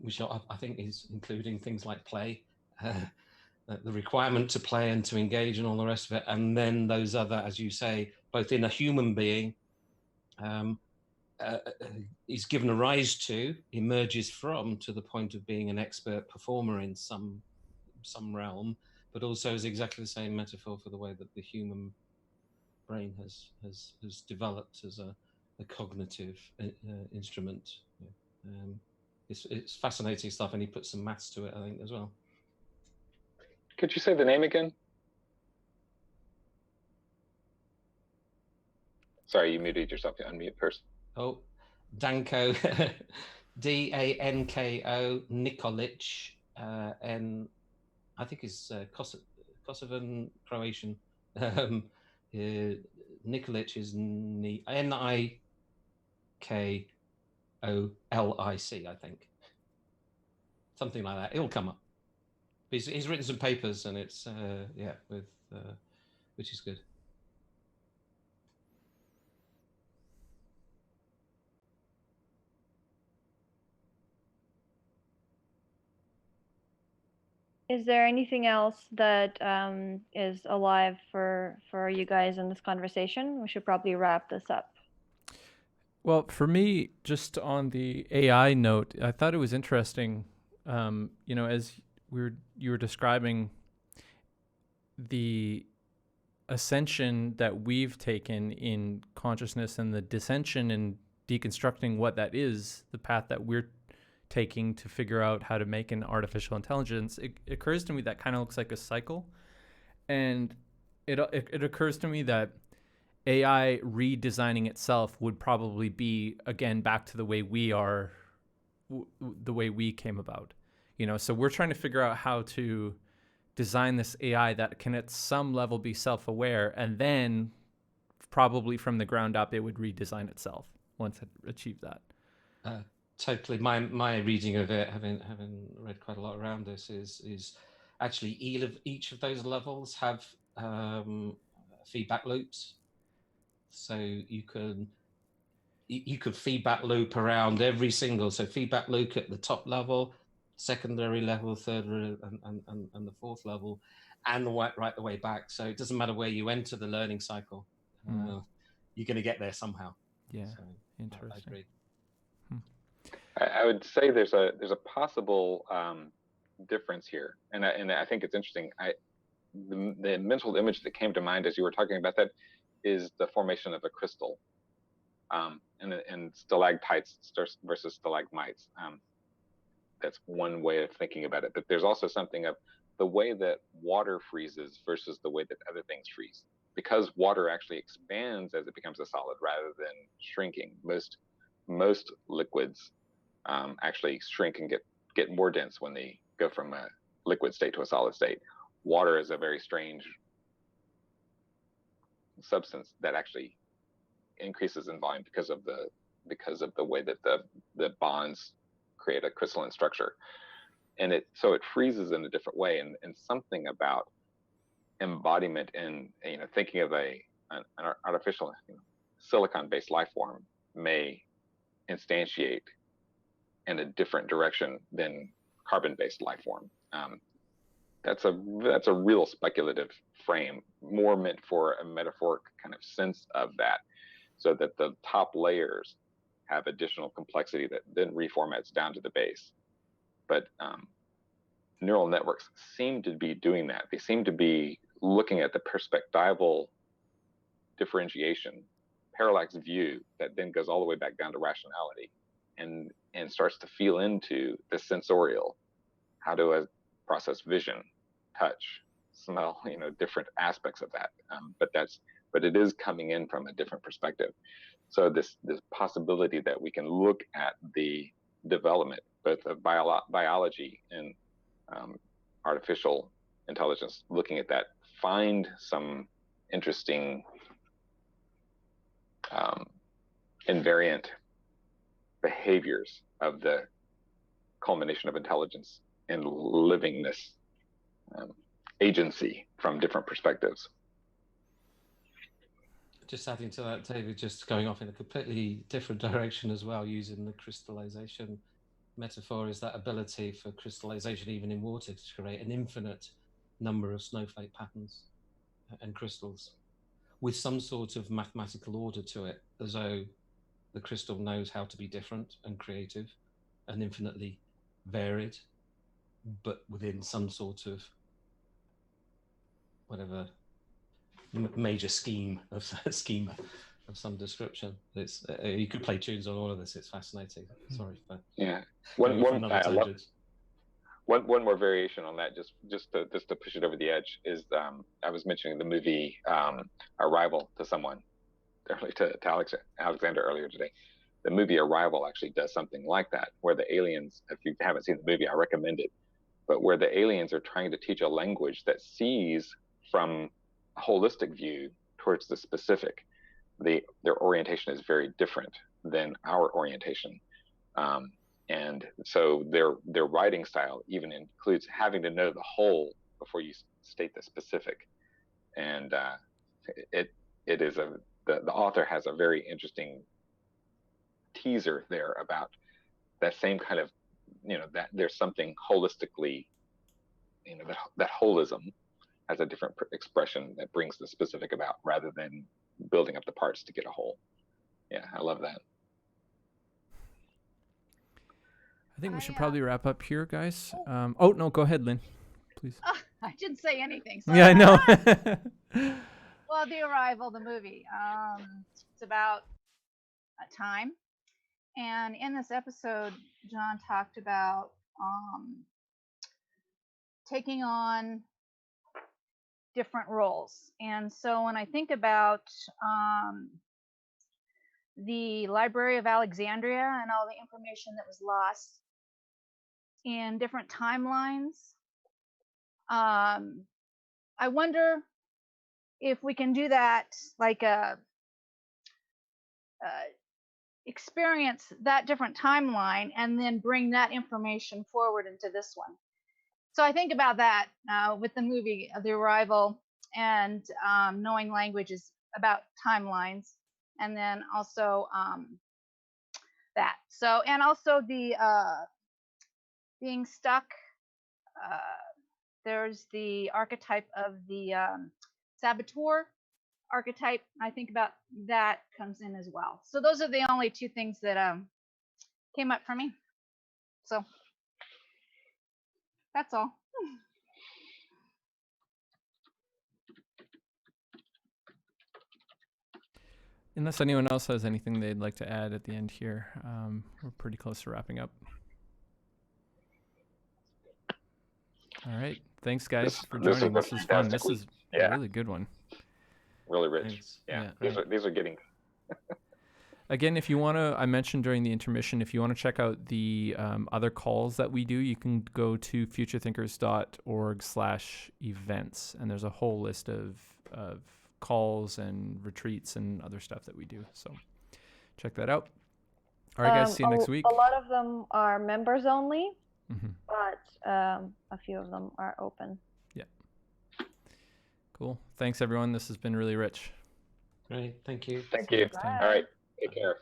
which I think is including things like play, the requirement to play and to engage and all the rest of it. And then those other, as you say, both in a human being, is given a rise to, emerges from, to the point of being an expert performer in some realm, but also is exactly the same metaphor for the way that the human brain has developed as a cognitive instrument. It's fascinating stuff, and he puts some maths to it, I think, as well. Could you say the name again? Sorry, you muted yourself. You unmute first. Oh, Danko, Danko Nikolic, and I think he's Kosovan Croatian. Nikolic is Nikolic, I think. Something like that. It'll come up. He's written some papers, and it's which is good. Is there anything else that is alive for you guys in this conversation? We should probably wrap this up. Well, for me, just on the AI note, I thought it was interesting, as you were describing the ascension that we've taken in consciousness and the dissension and deconstructing what that is, the path that we're taking to figure out how to make an artificial intelligence. It occurs to me that kind of looks like a cycle, and it occurs to me that AI redesigning itself would probably be, again, back to the way we are, the way we came about. So we're trying to figure out how to design this AI that can at some level be self-aware, and then probably from the ground up it would redesign itself once it achieved that. Totally. My reading of it, having read quite a lot around this, is actually each of those levels have feedback loops. So you could feedback loop around every single, so feedback loop at the top level, secondary level, third, and the fourth level, and right the way back. So it doesn't matter where you enter the learning cycle, you're going to get there somehow. Yeah, so interesting. I agree. I would say there's a possible difference here, and I think it's interesting. The mental image that came to mind as you were talking about that is the formation of a crystal, and stalactites versus stalagmites. That's one way of thinking about it. But there's also something of the way that water freezes versus the way that other things freeze. Because water actually expands as it becomes a solid rather than shrinking. Most liquids actually shrink and get more dense when they go from a liquid state to a solid state. Water is a very strange substance that actually increases in volume because of the way that the bonds create a crystalline structure, and so it freezes in a different way. And something about embodiment in thinking of an artificial silicon-based life form may instantiate in a different direction than carbon-based life form. That's a real speculative frame, more meant for a metaphoric kind of sense of that, so that the top layers have additional complexity that then reformats down to the base. But neural networks seem to be doing that. They seem to be looking at the perspectival differentiation, parallax view that then goes all the way back down to rationality, and starts to feel into the sensorial. How do I process vision, touch, smell, different aspects of that. But it is coming in from a different perspective. So this possibility that we can look at the development both of biology and artificial intelligence, looking at that, find some interesting invariant behaviors of the culmination of intelligence and livingness, agency from different perspectives. Just adding to that, David, just going off in a completely different direction as well, using the crystallization metaphor, is that ability for crystallization, even in water, to create an infinite number of snowflake patterns and crystals with some sort of mathematical order to it, as though the crystal knows how to be different and creative and infinitely varied, but within some sort of whatever major schema of some description. It's you could play tunes on all of this. It's fascinating. Sorry for one more variation on that, just to push it over the edge, is I was mentioning the movie Arrival to someone, to Alexander earlier today. The movie Arrival actually does something like that, where the aliens, if you haven't seen the movie, I recommend it, but where the aliens are trying to teach a language that sees from a holistic view towards the specific. Their orientation is very different than our orientation. And so their writing style even includes having to know the whole before you state the specific. And it is the author has a very interesting teaser there about that same kind of, that there's something holistically, that holism has a different expression that brings the specific about, rather than building up the parts to get a whole. Yeah, I love that. I think we should probably wrap up here, guys. Oh, no, go ahead, Lynn, please. I didn't say anything. Yeah, I know. Well, The Arrival, the movie. It's about a time. And in this episode, John talked about taking on different roles. And so when I think about the Library of Alexandria and all the information that was lost in different timelines, I wonder if we can do that, like experience that different timeline and then bring that information forward into this one. So I think about that with the movie The Arrival, and knowing language is about timelines, and then also that. So, and also the being stuck. There's the archetype of the saboteur archetype. I think about that comes in as well. So those are the only two things that came up for me. So that's all. Unless anyone else has anything they'd like to add at the end here, we're pretty close to wrapping up. All right. Thanks, guys, for joining. This is fun. This is a really good one. Really rich. Yeah. These are getting... Again, if you want to, I mentioned during the intermission, if you want to check out the other calls that we do, you can go to futurethinkers.org/events, and there's a whole list of calls and retreats and other stuff that we do. So check that out. All right, guys, see you next week. A lot of them are members only, but a few of them are open. Yeah. Cool. Thanks, everyone. This has been really rich. Great. Thank you. Thank you. All right. Take care.